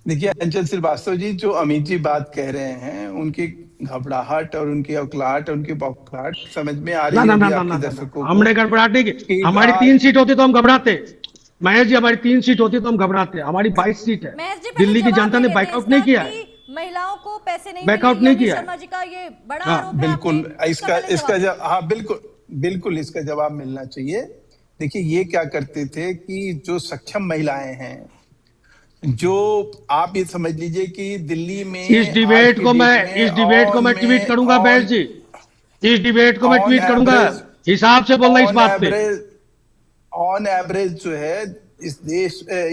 [SPEAKER 5] देखिए, अंचल श्रीवास्तव जी, जो अमित जी बात कह रहे हैं, उनकी घबराहट और उनकी अवकलाहट और उनकी बौखलाहट समझ में आ
[SPEAKER 4] ना
[SPEAKER 5] रही
[SPEAKER 4] ना
[SPEAKER 5] होगी
[SPEAKER 4] ना ना
[SPEAKER 5] आपके
[SPEAKER 4] ना ना,
[SPEAKER 5] दर्शकों को
[SPEAKER 4] हमने गड़बड़ाहट नहीं की।
[SPEAKER 5] कि
[SPEAKER 4] हमारी
[SPEAKER 5] आज
[SPEAKER 4] 3 सीट होती तो हम घबराते। महेश जी, हमारी 3 सीट होती तो हम घबराते। हमारी 22 सीट है।
[SPEAKER 1] महेश जी, पहले
[SPEAKER 4] दिल्ली की
[SPEAKER 1] जवाब
[SPEAKER 4] जनता
[SPEAKER 1] ले
[SPEAKER 4] ने
[SPEAKER 1] लेते हैं
[SPEAKER 4] बैकआउट
[SPEAKER 1] इसका
[SPEAKER 4] नहीं किया है,
[SPEAKER 1] कि महिलाओं को पैसे नहीं
[SPEAKER 4] बैकआउट
[SPEAKER 1] मिले।
[SPEAKER 4] नहीं
[SPEAKER 1] अमित
[SPEAKER 4] किया है।
[SPEAKER 1] शर्मा जी का ये बड़ा
[SPEAKER 4] हाँ,
[SPEAKER 1] आरोप है
[SPEAKER 5] बिल्कुल
[SPEAKER 1] आपने,
[SPEAKER 5] इसका
[SPEAKER 1] पहले
[SPEAKER 5] इसका
[SPEAKER 1] जवाब
[SPEAKER 5] हाँ, बिल्कुल बिल्कुल इसका जवाब मिलना चाहिए। देखिए, ये क्या करते थे कि जो सक्षम महिलाएं हैं, जो आप ये समझ लीजिए कि दिल्ली में
[SPEAKER 4] इस
[SPEAKER 5] आज
[SPEAKER 4] डिबेट
[SPEAKER 5] की
[SPEAKER 4] को
[SPEAKER 5] डेट
[SPEAKER 4] मैं
[SPEAKER 5] में
[SPEAKER 4] इस डिबेट को
[SPEAKER 5] ऑन
[SPEAKER 4] मैं ट्वीट
[SPEAKER 5] में
[SPEAKER 4] करूंगा महेश
[SPEAKER 5] ऑन
[SPEAKER 4] जी, इस डिबेट को मैं
[SPEAKER 5] ऑन
[SPEAKER 4] ट्वीट करूंगा।
[SPEAKER 5] एवरेज
[SPEAKER 4] हिसाब से बोलना इस
[SPEAKER 5] ऑन
[SPEAKER 4] बात पे।
[SPEAKER 5] एवरेज ऑन एवरेज जो है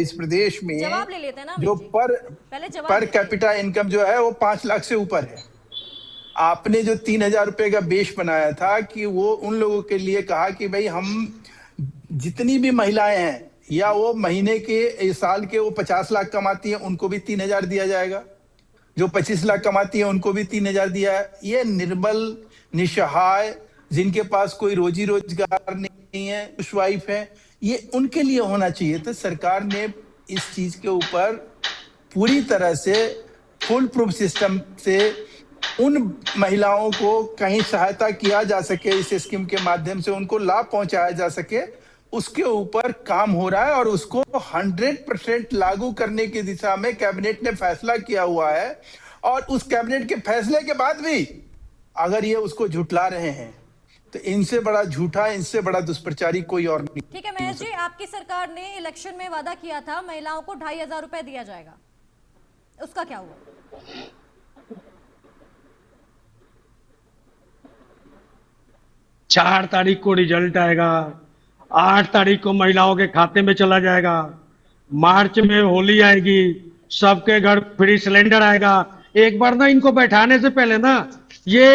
[SPEAKER 5] इस प्रदेश में
[SPEAKER 1] जवाब ले लेते हैं ना
[SPEAKER 5] जो
[SPEAKER 1] अमित जी,
[SPEAKER 5] पर
[SPEAKER 1] पहले जवाब
[SPEAKER 5] पर
[SPEAKER 1] लेते हैं।
[SPEAKER 5] कैपिटा इनकम जो है वो 5 लाख से ऊपर है। आपने जो 3,000 रुपए का बेस बनाया था कि वो उन लोगों के लिए कहा कि भाई हम जितनी भी महिलाएं हैं या वो महीने के साल के वो 50 लाख कमाती हैं उनको भी 3,000 दिया जाएगा, जो 25 लाख कमाती है उनको भी 3,000 दिया है। ये निर्बल निसहाय जिनके पास कोई रोजी रोजगार नहीं है, हाउसवाइफ है, ये उनके लिए होना चाहिए। तो सरकार ने इस चीज के ऊपर पूरी तरह से फुल प्रूफ सिस्टम से उन महिलाओं को कहीं सहायता किया जा सके, इस स्कीम के माध्यम से उनको लाभ पहुंचाया जा सके, उसके ऊपर काम हो रहा है और उसको 100% लागू करने की दिशा में कैबिनेट ने फैसला किया हुआ है। और उस कैबिनेट के फैसले के बाद भी अगर ये उसको झुठला रहे हैं तो इनसे बड़ा झूठा, इनसे बड़ा दुष्प्रचारी कोई और नहीं।
[SPEAKER 1] ठीक है महेश जी, आपकी सरकार ने इलेक्शन में वादा किया था महिलाओं को 2,500 रुपए दिया जाएगा, उसका क्या हुआ?
[SPEAKER 4] 4 तारीख को रिजल्ट आएगा, 8 तारीख को महिलाओं के खाते में चला जाएगा, मार्च में होली आएगी, सबके घर फ्री सिलेंडर आएगा। एक बार ना इनको बैठाने से पहले ना ये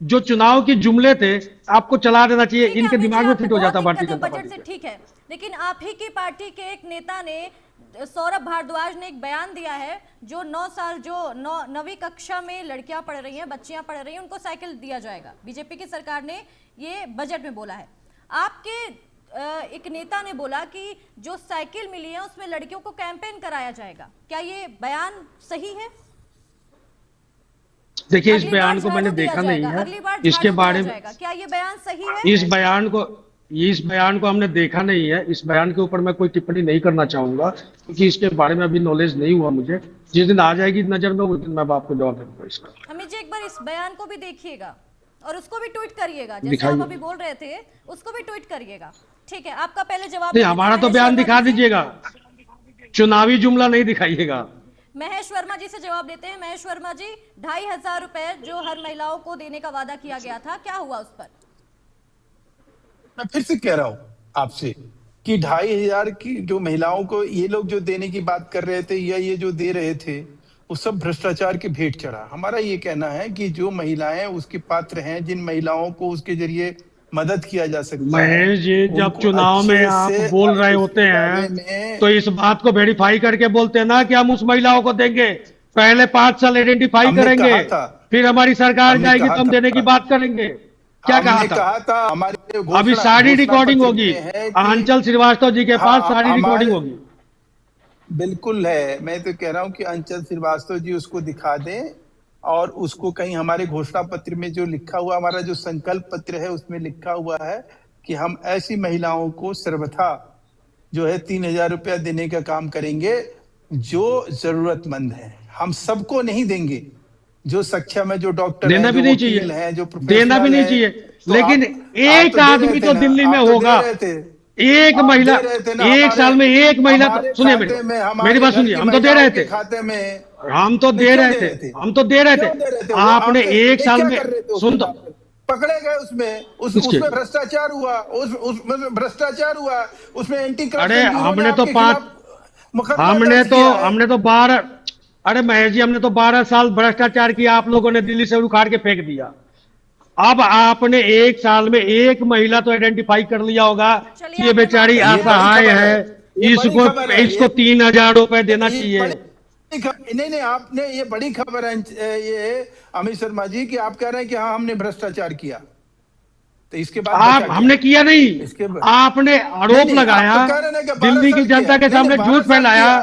[SPEAKER 4] जो चुनाव के जुमले थे आपको चला देना चाहिए,
[SPEAKER 1] ठीक है,
[SPEAKER 4] इनके
[SPEAKER 1] अमित
[SPEAKER 4] दिमाग
[SPEAKER 1] जी,
[SPEAKER 4] में
[SPEAKER 1] आपको
[SPEAKER 4] फिट हो
[SPEAKER 1] बहुत
[SPEAKER 4] जाता भारतीय
[SPEAKER 1] दिक्कत है
[SPEAKER 4] जनता
[SPEAKER 1] बजट
[SPEAKER 4] पार्टी
[SPEAKER 1] से,
[SPEAKER 4] को।
[SPEAKER 1] ठीक है, लेकिन आप ही की पार्टी के एक नेता ने, सौरभ भारद्वाज ने एक बयान दिया है, जो 9 साल जो 9वीं कक्षा में लड़कियां पढ़ रही हैं, बच्चियां पढ़ रही हैं, उनको साइकिल दिया जाएगा। बीजेपी की सरकार ने ये बजट में बोला है। आपके एक नेता ने बोला कि जो साइकिल मिली है उसमें लड़कियों को कैंपेन कराया जाएगा, क्या ये बयान सही है?
[SPEAKER 4] देखिए, इस बयान को मैंने देखा नहीं है, इसके बारे में
[SPEAKER 1] क्या ये बयान सही है?
[SPEAKER 4] इस बयान को हमने देखा नहीं है। इस बयान के ऊपर मैं कोई टिप्पणी नहीं करना चाहूंगा क्योंकि इसके बारे में अभी नॉलेज नहीं हुआ मुझे। जिस दिन आ जाएगी नजर में उस दिन मैं आपको जवाब दूंगा इसका।
[SPEAKER 1] अमित जी, एक बार इस बयान को भी देखिएगा और उसको भी ट्वीट करिएगा, जैसे आप अभी बोल रहे थे उसको भी ट्वीट करिएगा। ठीक है, आपका पहले जवाब
[SPEAKER 4] नहीं, हमारा तो बयान दिखा दीजिएगा, चुनावी जुमला नहीं दिखाइएगा।
[SPEAKER 1] महेश वर्मा जी से जवाब देते हैं। महेश वर्मा जी, 2,500 रुपए जो हर महिलाओं को देने का वादा किया गया था, क्या हुआ उस पर?
[SPEAKER 5] मैं फिर से कह रहा हूं आपसे कि 2,500 की जो महिलाओं को ये लोग जो देने की बात कर रहे थे या ये जो दे रहे थे वो सब भ्रष्टाचार की भेंट चढ़ा। हमारा ये कहना है कि जो महिलाएं उसके पात्र हैं, जिन महिलाओं को उसके जरिए मदद किया जा सकता है,
[SPEAKER 4] महेश जी, जब चुनाव में आप बोल रहे होते हैं तो इस बात को वेरीफाई करके बोलते हैं ना कि हम उस महिलाओं को देंगे। पहले 5 साल आइडेंटिफाई करेंगे, फिर हमारी सरकार जाएगी तो हम देने की बात करेंगे। क्या कहा था?
[SPEAKER 5] हमारे
[SPEAKER 4] अभी सारी रिकॉर्डिंग होगी, अंचल श्रीवास्तव जी के पास सारी रिकॉर्डिंग होगी।
[SPEAKER 5] बिल्कुल है, मैं तो कह रहा हूं कि अंचल श्रीवास्तव जी उसको दिखा दें और उसको कहीं हमारे घोषणा पत्र में जो लिखा हुआ, हमारा जो संकल्प पत्र है उसमें लिखा हुआ है कि हम ऐसी महिलाओं को सर्वथा जो है 3,000 रुपया देने का काम करेंगे जो जरूरतमंद है। हम सबको नहीं देंगे, जो सक्षम है, जो डॉक्टर
[SPEAKER 4] देना भी नहीं चाहिए, देना भी नहीं चाहिए, लेकिन एक आदमी तो दिल्ली में होगा, एक महिला, एक साल में एक महिला। सुनिए मेरी बात सुनिए, हम तो दे रहे थे,
[SPEAKER 5] खाते में
[SPEAKER 4] हम तो दे रहे थे, आपने एक साल में, सुन तो,
[SPEAKER 5] पकड़े गए उसमें, उसमें भ्रष्टाचार हुआ, उसमें भ्रष्टाचार हुआ, उसमें एंटी करप्शन।
[SPEAKER 4] अरे हमने तो 12, अरे महेश जी, हमने तो 12 साल भ्रष्टाचार किया, आप लोगों ने दिल्ली से उखाड़ के फेंक दिया। अब आपने एक साल में एक महिला तो आइडेंटिफाई कर लिया होगा कि ये बेचारी असहाय है, इसको 3,000 रुपए देना चाहिए।
[SPEAKER 5] नहीं, आपने, ये बड़ी खबर है ये अमित शर्मा जी कि आप कह रहे हैं कि हाँ हमने भ्रष्टाचार किया, तो इसके बाद
[SPEAKER 4] हमने किया नहीं, आपने आरोप लगाया, दिल्ली की जनता के सामने झूठ फैलाया,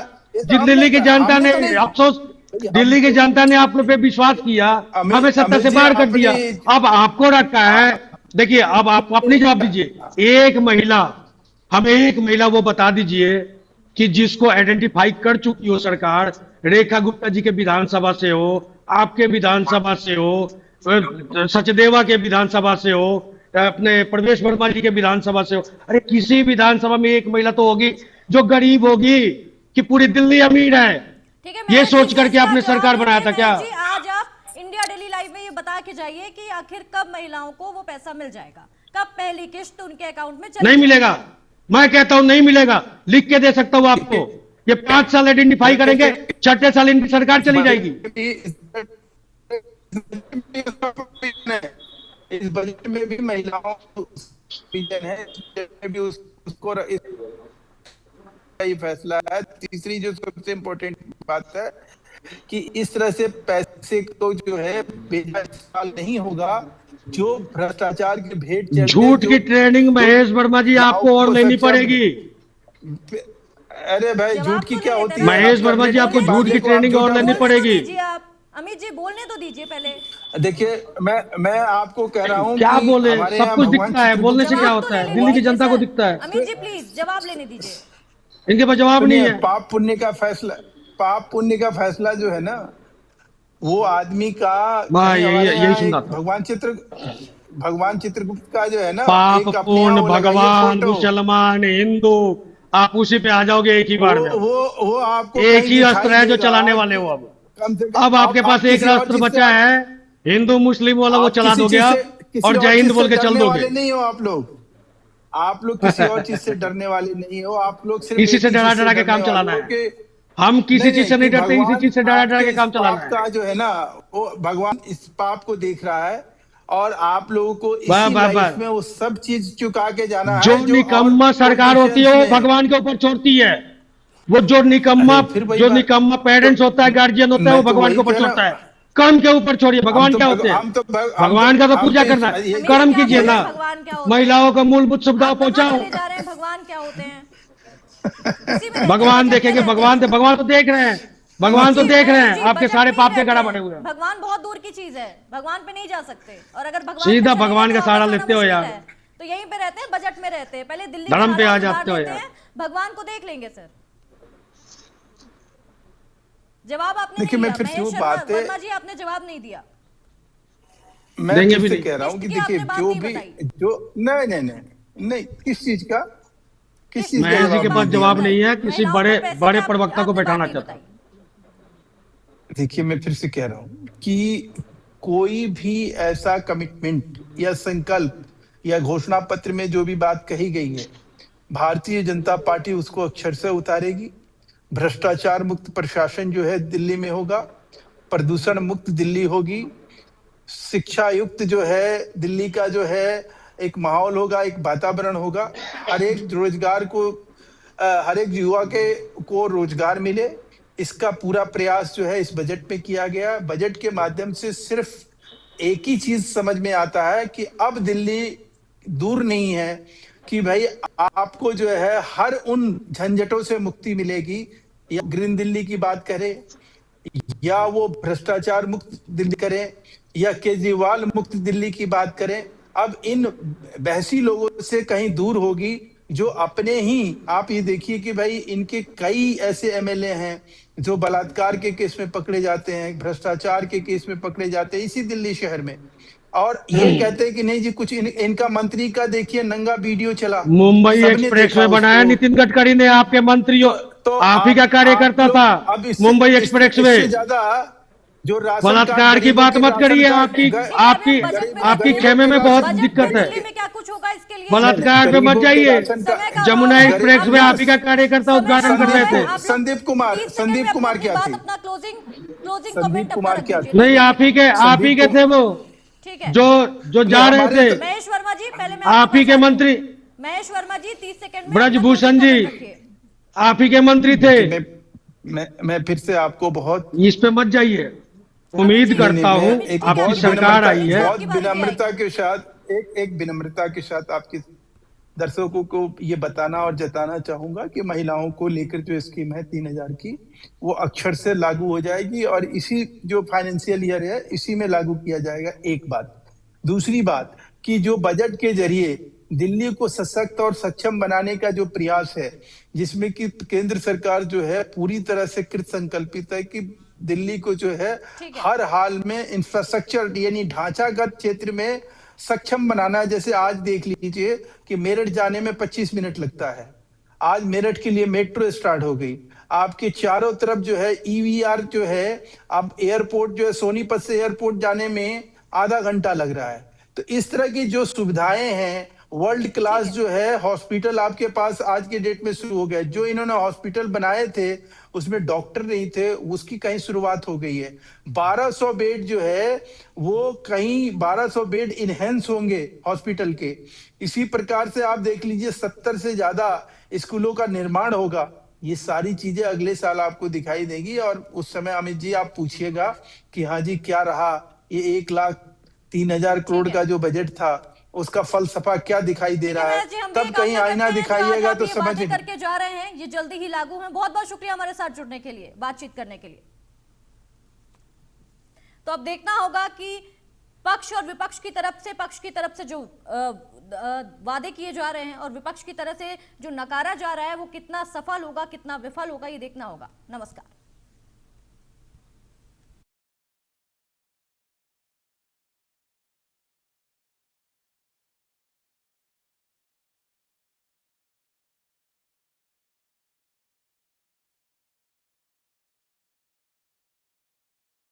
[SPEAKER 4] दिल्ली की जनता ने अफसोस, दिल्ली की जनता ने आप पे विश्वास किया, हमें सत्ता से बाहर कर दिया। अब आपको रखा है, देखिए अब आप अपनी जवाब दीजिए। एक महिला, हमें एक महिला वो बता दीजिए कि जिसको आइडेंटिफाई कर चुकी हो सरकार, रेखा गुप्ता जी के विधानसभा से हो, आपके विधानसभा से हो, सचदेवा के विधानसभा से हो, अपने प्रवेश वर्मा जी के विधानसभा से हो, अरे किसी विधानसभा में एक महिला तो होगी जो गरीब होगी कि पूरी दिल्ली अमीर है। ये सोच करके आपने सरकार बनाया था क्या?
[SPEAKER 1] आज आप इंडिया डेली लाइव में ये बता के जाइए कि आखिर कब महिलाओं को वो पैसा मिल जाएगा, कब पहली किस्त उनके अकाउंट में चलेगी?
[SPEAKER 4] नहीं मिलेगा, मैं कहता हूं नहीं मिलेगा, लिख के दे सकता हूं आपको। ये 5 साल आइडेंटिफाई करेंगे, 6ठे साल इनकी सरकार चली जाएगी।
[SPEAKER 5] इस बजट में भी महिलाओं को विजन है, इस बजट में भी उसको ये फैसला है। तीसरी जो सबसे इम्पोर्टेंट बात है कि इस तरह से पैसे को जो है भेजा इस्तेमाल नहीं होगा जो भ्रष्टाचार की भेंट चढ़ के
[SPEAKER 4] झूठ की ट्रेनिंग महेश वर्मा जी आपको और लेनी पड़ेगी।
[SPEAKER 5] अरे भाई
[SPEAKER 1] जवाब
[SPEAKER 5] झूठ की
[SPEAKER 1] तो
[SPEAKER 5] क्या
[SPEAKER 1] नहीं
[SPEAKER 5] होती
[SPEAKER 1] देते
[SPEAKER 5] है?
[SPEAKER 1] ना।
[SPEAKER 4] महेश वर्मा जी आपको झूठ की ट्रेनिंग और लेनी
[SPEAKER 1] बोलने तो
[SPEAKER 4] पड़ेगी।
[SPEAKER 1] दीजिए आप, अमित जी बोलने तो दीजिए पहले।
[SPEAKER 5] देखिए मैं आपको कह रहा हूं
[SPEAKER 4] क्या
[SPEAKER 5] कि
[SPEAKER 4] बोले,
[SPEAKER 5] हमारे
[SPEAKER 4] सब
[SPEAKER 5] यहाँ
[SPEAKER 4] कुछ
[SPEAKER 5] भगवान
[SPEAKER 4] दिखता है, बोलने से क्या
[SPEAKER 1] जवाब तो
[SPEAKER 4] होता
[SPEAKER 1] ले
[SPEAKER 4] है?
[SPEAKER 1] लेने
[SPEAKER 4] दिल्ली की
[SPEAKER 1] दीजिए
[SPEAKER 4] जनता को
[SPEAKER 1] सर।
[SPEAKER 4] दिखता है,
[SPEAKER 1] अमित जी प्लीज जवाब लेने दीजिए।
[SPEAKER 4] इनके पास जवाब नहीं
[SPEAKER 5] सुनिए,
[SPEAKER 4] है।
[SPEAKER 5] पाप पुण्य का फैसला जो है ना, वो आदमी का
[SPEAKER 4] वाह,
[SPEAKER 5] कहीं
[SPEAKER 4] यही
[SPEAKER 5] हमारे
[SPEAKER 4] यही
[SPEAKER 5] यहाँ
[SPEAKER 4] सुन रहा
[SPEAKER 5] एक
[SPEAKER 4] था।
[SPEAKER 5] भगवान चित्रगुप्त का जो है ना,
[SPEAKER 4] पाप
[SPEAKER 5] एक अपने यहाँ
[SPEAKER 4] पूर्ण
[SPEAKER 5] वो लगाइए
[SPEAKER 4] भगवान,
[SPEAKER 5] फोटो।
[SPEAKER 4] मुसलमान, हिंदू, आप उसी पे आ जाओगे एक ही बार में।
[SPEAKER 5] वो आपको
[SPEAKER 4] एक
[SPEAKER 5] कहीं
[SPEAKER 4] ही
[SPEAKER 5] दिखाई
[SPEAKER 4] अस्त्र है जो
[SPEAKER 5] देगा
[SPEAKER 4] चलाने वाले
[SPEAKER 5] कि
[SPEAKER 4] हो अब।
[SPEAKER 5] कम से
[SPEAKER 4] अब
[SPEAKER 5] कम
[SPEAKER 4] आपके पास
[SPEAKER 5] आप
[SPEAKER 4] एक
[SPEAKER 5] किसी और
[SPEAKER 4] अस्त्र
[SPEAKER 5] चीज से
[SPEAKER 4] बचा है, हिंदू मुस्लिम वाला, वो
[SPEAKER 5] आप
[SPEAKER 4] चला
[SPEAKER 5] किसी
[SPEAKER 4] दोगे
[SPEAKER 5] चीज से
[SPEAKER 4] आप,
[SPEAKER 5] किसी
[SPEAKER 4] और
[SPEAKER 5] और
[SPEAKER 4] जय हिंद
[SPEAKER 5] चीज से
[SPEAKER 4] बोल के चल
[SPEAKER 5] डरने
[SPEAKER 4] दोगे।
[SPEAKER 5] वाले नहीं हो आप लोग किसी और चीज से डरने वाले नहीं हो। आप लोग सिर्फ
[SPEAKER 4] किसी
[SPEAKER 5] एक
[SPEAKER 4] से
[SPEAKER 5] ही
[SPEAKER 4] डरा
[SPEAKER 5] चीज से
[SPEAKER 4] डरा के
[SPEAKER 5] डरने
[SPEAKER 4] काम
[SPEAKER 5] वाले
[SPEAKER 4] चलाना
[SPEAKER 5] हो
[SPEAKER 4] है।
[SPEAKER 5] कि
[SPEAKER 4] हम किसी चीज से
[SPEAKER 5] कि
[SPEAKER 4] नहीं डरते, इसी
[SPEAKER 5] भगवान
[SPEAKER 4] चीज से डरा डरा
[SPEAKER 5] आपके
[SPEAKER 4] के
[SPEAKER 5] इस
[SPEAKER 4] काम चलाना
[SPEAKER 5] पाप
[SPEAKER 4] है।
[SPEAKER 5] का जो है ना, वो भगवान इस पाप को देख रहा है और आप लोगों को
[SPEAKER 4] बस
[SPEAKER 5] इसी
[SPEAKER 4] बस
[SPEAKER 5] लाइफ
[SPEAKER 4] बस,
[SPEAKER 5] में वो सब चीज चुका के जाना
[SPEAKER 4] जो
[SPEAKER 5] है जो और
[SPEAKER 4] निकम्मा सरकार होती
[SPEAKER 5] कंडीशंस
[SPEAKER 4] है वो
[SPEAKER 5] में।
[SPEAKER 4] भगवान के ऊपर छोड़ती है। वो
[SPEAKER 5] अरे फिर वही
[SPEAKER 4] जो
[SPEAKER 5] बात।
[SPEAKER 4] निकम्मा
[SPEAKER 5] तो
[SPEAKER 4] पेरेंट्स होता है, गार्जियन होता है, वो
[SPEAKER 5] मैं तो
[SPEAKER 4] भगवान के
[SPEAKER 5] वही
[SPEAKER 4] ऊपर
[SPEAKER 5] कह
[SPEAKER 4] छोड़ता
[SPEAKER 5] रहा,
[SPEAKER 4] है। कर्म के ऊपर छोड़िए, भगवान क्या होते हैं? भगवान का तो
[SPEAKER 5] हम
[SPEAKER 4] पूजा
[SPEAKER 5] तो
[SPEAKER 4] करना है,
[SPEAKER 5] ये
[SPEAKER 1] अमित जी
[SPEAKER 4] कर्म
[SPEAKER 1] क्या
[SPEAKER 4] कीजिए
[SPEAKER 1] बोल रहे
[SPEAKER 4] ना।
[SPEAKER 1] हैं भगवान क्या होते हैं?
[SPEAKER 4] महिलाओं को मूलभूत सुविधाएं
[SPEAKER 1] आप कहाँ
[SPEAKER 4] पहुंचाओ।
[SPEAKER 1] चले जा रहे हैं? भगवान क्या होते हैं? इसी में रहते हैं,
[SPEAKER 4] भगवान
[SPEAKER 1] बजट में
[SPEAKER 4] देखेंगे,
[SPEAKER 1] रहते हैं।
[SPEAKER 4] भगवान तो देख रहे हैं, भगवान तो देख रहे
[SPEAKER 1] महेश
[SPEAKER 4] हैं
[SPEAKER 1] जी
[SPEAKER 4] आपके
[SPEAKER 1] बजट
[SPEAKER 4] सारे
[SPEAKER 1] में ही
[SPEAKER 4] पाप के
[SPEAKER 1] रहते
[SPEAKER 4] गड़ा
[SPEAKER 1] हैं।
[SPEAKER 4] पड़े हुए हैं।
[SPEAKER 1] भगवान बहुत दूर की चीज है, भगवान पे नहीं जा सकते। और अगर भगवान पे
[SPEAKER 4] सीधा
[SPEAKER 1] चलेंगे
[SPEAKER 4] भगवान
[SPEAKER 1] तो
[SPEAKER 4] का सहारा
[SPEAKER 1] वापस आना
[SPEAKER 4] लेते हो
[SPEAKER 1] मुश्किल
[SPEAKER 4] यार,
[SPEAKER 1] है। तो यहीं पे रहते हैं, बजट में रहते हैं। पहले दिल्ली के
[SPEAKER 4] धर्म पे आ
[SPEAKER 1] हालात सुधार
[SPEAKER 4] जाते हो
[SPEAKER 1] लेते
[SPEAKER 4] यार।
[SPEAKER 1] हैं, भगवान को देख लेंगे सर। जवाब आपने
[SPEAKER 5] देखिए
[SPEAKER 1] नहीं
[SPEAKER 5] मैं
[SPEAKER 1] दिया
[SPEAKER 5] फिर से वो
[SPEAKER 1] महेश
[SPEAKER 5] बात है,
[SPEAKER 1] वर्मा जी, आपने जवाब नहीं दिया।
[SPEAKER 5] मैं
[SPEAKER 4] देंगे
[SPEAKER 5] फिर
[SPEAKER 4] भी
[SPEAKER 5] से
[SPEAKER 4] नहीं।
[SPEAKER 5] कह रहा हूँ कि
[SPEAKER 1] किस्त की
[SPEAKER 5] देखिए
[SPEAKER 1] आपने बात
[SPEAKER 5] जो
[SPEAKER 1] नहीं
[SPEAKER 5] भी
[SPEAKER 1] बताई।
[SPEAKER 5] जो नहीं किस चीज का
[SPEAKER 4] महेश जी
[SPEAKER 5] जवाब
[SPEAKER 4] के
[SPEAKER 5] नहीं
[SPEAKER 4] पास
[SPEAKER 5] दिया
[SPEAKER 4] जवाब
[SPEAKER 5] मैं?
[SPEAKER 4] नहीं है, किसी
[SPEAKER 1] महिलाओं
[SPEAKER 4] बड़े
[SPEAKER 1] को पैसे
[SPEAKER 4] बड़े
[SPEAKER 1] की
[SPEAKER 4] प्रवक्ता को
[SPEAKER 1] आपने बात
[SPEAKER 4] बैठाना
[SPEAKER 1] नहीं
[SPEAKER 4] चाहता
[SPEAKER 1] बताई।
[SPEAKER 4] हूं।
[SPEAKER 5] देखिए मैं फिर से कह रहा हूँ कि कोई भी ऐसा कमिटमेंट या संकल्प या घोषणा पत्र में जो भी बात कही गई है, भारतीय जनता पार्टी उसको अक्षर से उतारेगी। भ्रष्टाचार मुक्त प्रशासन जो है दिल्ली में होगा, प्रदूषण मुक्त दिल्ली होगी, शिक्षा युक्त जो है दिल्ली का जो है एक माहौल होगा, एक वातावरण होगा, हर एक रोजगार को हर एक युवा के को रोजगार मिले। इसका पूरा प्रयास जो है इस बजट में किया गया। बजट के माध्यम से सिर्फ एक ही चीज समझ में आता है कि अब दिल्ली दूर नहीं है कि भाई आपको जो है हर उन झंझटों से मुक्ति मिलेगी। या ग्रीन दिल्ली की बात करें या वो भ्रष्टाचार मुक्त दिल्ली करें या केजरीवाल मुक्त दिल्ली की बात करें, अब इन बहसी लोगों से कहीं दूर होगी जो अपने ही, आप ये देखिए कि भाई इनके कई ऐसे एमएलए हैं जो बलात्कार के केस में पकड़े जाते हैं, भ्रष्टाचार के केस में पकड़े जाते हैं इसी दिल्ली शहर में, और ये कहते हैं कि नहीं जी कुछ इनका मंत्री का देखिए नंगा वीडियो चला,
[SPEAKER 4] मुंबई
[SPEAKER 5] सबने
[SPEAKER 4] एक्सप्रेस
[SPEAKER 5] देखा
[SPEAKER 4] वे बनाया
[SPEAKER 5] उसको।
[SPEAKER 4] नितिन गडकरी ने, आपके मंत्रियों,
[SPEAKER 5] तो
[SPEAKER 4] आप ही का
[SPEAKER 5] आप
[SPEAKER 4] कार्यकर्ता
[SPEAKER 5] लोग
[SPEAKER 4] था।
[SPEAKER 5] अब
[SPEAKER 4] मुंबई एक्सप्रेस वे,
[SPEAKER 5] इससे ज्यादा जो राशन कार्ड,
[SPEAKER 4] बलात्कार की
[SPEAKER 5] गरीबों
[SPEAKER 4] बात
[SPEAKER 5] के
[SPEAKER 4] मत
[SPEAKER 5] राशन
[SPEAKER 4] करिए।
[SPEAKER 5] कार्ड,
[SPEAKER 1] अमित जी कह रहे
[SPEAKER 4] आपकी
[SPEAKER 1] हैं बजट में रहते
[SPEAKER 4] आपकी
[SPEAKER 1] हैं।
[SPEAKER 4] खेमे में बहुत
[SPEAKER 1] बजट में
[SPEAKER 4] दिक्कत है।
[SPEAKER 1] दिल्ली में क्या कुछ होगा इसके लिए?
[SPEAKER 4] बलात्कार पे मत
[SPEAKER 5] गरीबों के
[SPEAKER 4] जाइए।
[SPEAKER 5] राशन
[SPEAKER 1] समय का
[SPEAKER 5] कार्ड,
[SPEAKER 4] जमुना
[SPEAKER 1] अभाव है,
[SPEAKER 4] एक्सप्रेस
[SPEAKER 1] आप
[SPEAKER 4] वे
[SPEAKER 1] लोग
[SPEAKER 4] आप ही का कार्यकर्ता
[SPEAKER 1] समय का
[SPEAKER 4] उद्घाटन कर
[SPEAKER 1] अभाव
[SPEAKER 4] रहे
[SPEAKER 1] है,
[SPEAKER 4] थे।
[SPEAKER 1] आप लोग
[SPEAKER 5] संदीप कुमार
[SPEAKER 1] 30 सेकंड में अपनी
[SPEAKER 5] क्या
[SPEAKER 1] बात,
[SPEAKER 5] थी?
[SPEAKER 1] अपना क्लोजिंग
[SPEAKER 5] संदीप
[SPEAKER 1] कमेंट अपना
[SPEAKER 5] कुमार
[SPEAKER 1] रख
[SPEAKER 5] क्या
[SPEAKER 1] दीजिए।
[SPEAKER 5] थी?
[SPEAKER 4] नहीं,
[SPEAKER 1] 30
[SPEAKER 4] आप ही
[SPEAKER 1] सेकंड
[SPEAKER 4] के
[SPEAKER 1] में।
[SPEAKER 4] आप ही के थे वो,
[SPEAKER 1] ठीक है।
[SPEAKER 4] जो जो
[SPEAKER 5] नहीं
[SPEAKER 4] जा रहे
[SPEAKER 5] हमारे
[SPEAKER 4] थे।
[SPEAKER 5] तो
[SPEAKER 1] महेश वर्मा जी पहले मैं
[SPEAKER 4] आप ही के मंत्री
[SPEAKER 1] महेश वर्मा जी 30 सेकंड में
[SPEAKER 4] ब्रजभूषण
[SPEAKER 1] अपना
[SPEAKER 4] जी,
[SPEAKER 1] closing comment रखिए।
[SPEAKER 4] आप ही के मंत्री थे।
[SPEAKER 5] देखिए मैं फिर से आपको बहुत
[SPEAKER 4] इस पे मत जाइए।
[SPEAKER 1] अमित
[SPEAKER 4] उम्मीद
[SPEAKER 1] जी
[SPEAKER 4] करता
[SPEAKER 5] मैं
[SPEAKER 4] हूं
[SPEAKER 1] अमित जी
[SPEAKER 5] एक
[SPEAKER 1] क्या
[SPEAKER 4] आपकी
[SPEAKER 5] बहुत
[SPEAKER 1] आपकी बारी
[SPEAKER 4] सरकार
[SPEAKER 1] है?
[SPEAKER 4] आई
[SPEAKER 1] अमित जी
[SPEAKER 4] है।
[SPEAKER 5] बहुत
[SPEAKER 1] आपकी बारी भी आई।
[SPEAKER 5] विनम्रता के साथ एक विनम्रता के साथ आपके दर्शकों को ये बताना और जताना चाहूंगा कि महिलाओं को लेकर जो स्कीम है 3000 की, वो अक्षर से लागू हो जाएगी और इसी जो फाइनेंशियल ईयर है इसी में लागू किया जाएगा। एक बात। दूसरी बात कि जो बजट के जरिए दिल्ली को सशक्त और सक्षम बनाने का जो प्रयास है, जिसमें कि केंद्र सरकार जो है पूरी तरह से कृत संकल्पित है कि दिल्ली को जो है
[SPEAKER 1] ठीक है।
[SPEAKER 5] हर हाल में इंफ्रास्ट्रक्चर यानी ढांचागत क्षेत्र में सक्षम बनाना है। जैसे आज देख लीजिए कि मेरठ जाने में 25 मिनट लगता है, आज मेरठ के लिए मेट्रो स्टार्ट हो गई। आपके चारों तरफ जो है ईवीआर जो है, अब एयरपोर्ट जो है सोनीपत से एयरपोर्ट जाने में आधा घंटा लग रहा है। तो इस तरह की जो सुविधाएं हैं वर्ल्ड क्लास जो है हॉस्पिटल आपके पास आज के डेट में शुरू हो गया। जो इन्होंने हॉस्पिटल बनाए थे उसमें डॉक्टर नहीं थे, उसकी कहीं शुरुआत हो गई है। 1200 बेड जो है वो कहीं 1200 बेड इनहेंस होंगे हॉस्पिटल के। इसी प्रकार से आप देख लीजिए 70 से ज्यादा स्कूलों का निर्माण होगा। ये सारी चीजें अगले साल आपको दिखाई देगी और उस समय अमित जी आप पूछिएगा कि हाँ जी क्या रहा, ये 1,03,000 करोड़ का जो बजट था उसका फलसफा क्या दिखाई दे रहा है।
[SPEAKER 1] जी, हम
[SPEAKER 5] तब
[SPEAKER 1] भी
[SPEAKER 5] कहीं
[SPEAKER 1] कामना
[SPEAKER 5] आईना
[SPEAKER 1] करते हैं, जो
[SPEAKER 5] दिखाइएगा
[SPEAKER 1] आज
[SPEAKER 5] तो
[SPEAKER 1] आप ये
[SPEAKER 5] समझ
[SPEAKER 1] बातें करके जा रहे हैं ये जल्दी ही लागू हैं। बहुत बहुत शुक्रिया हमारे साथ जुड़ने के लिए, बातचीत करने के लिए। तो अब देखना होगा कि पक्ष और विपक्ष की तरफ से जो वादे किए जा रहे हैं और विपक्ष की तरफ से जो नकारा जा रहा है वो कितना सफल होगा कितना विफल होगा, ये देखना होगा। नमस्कार।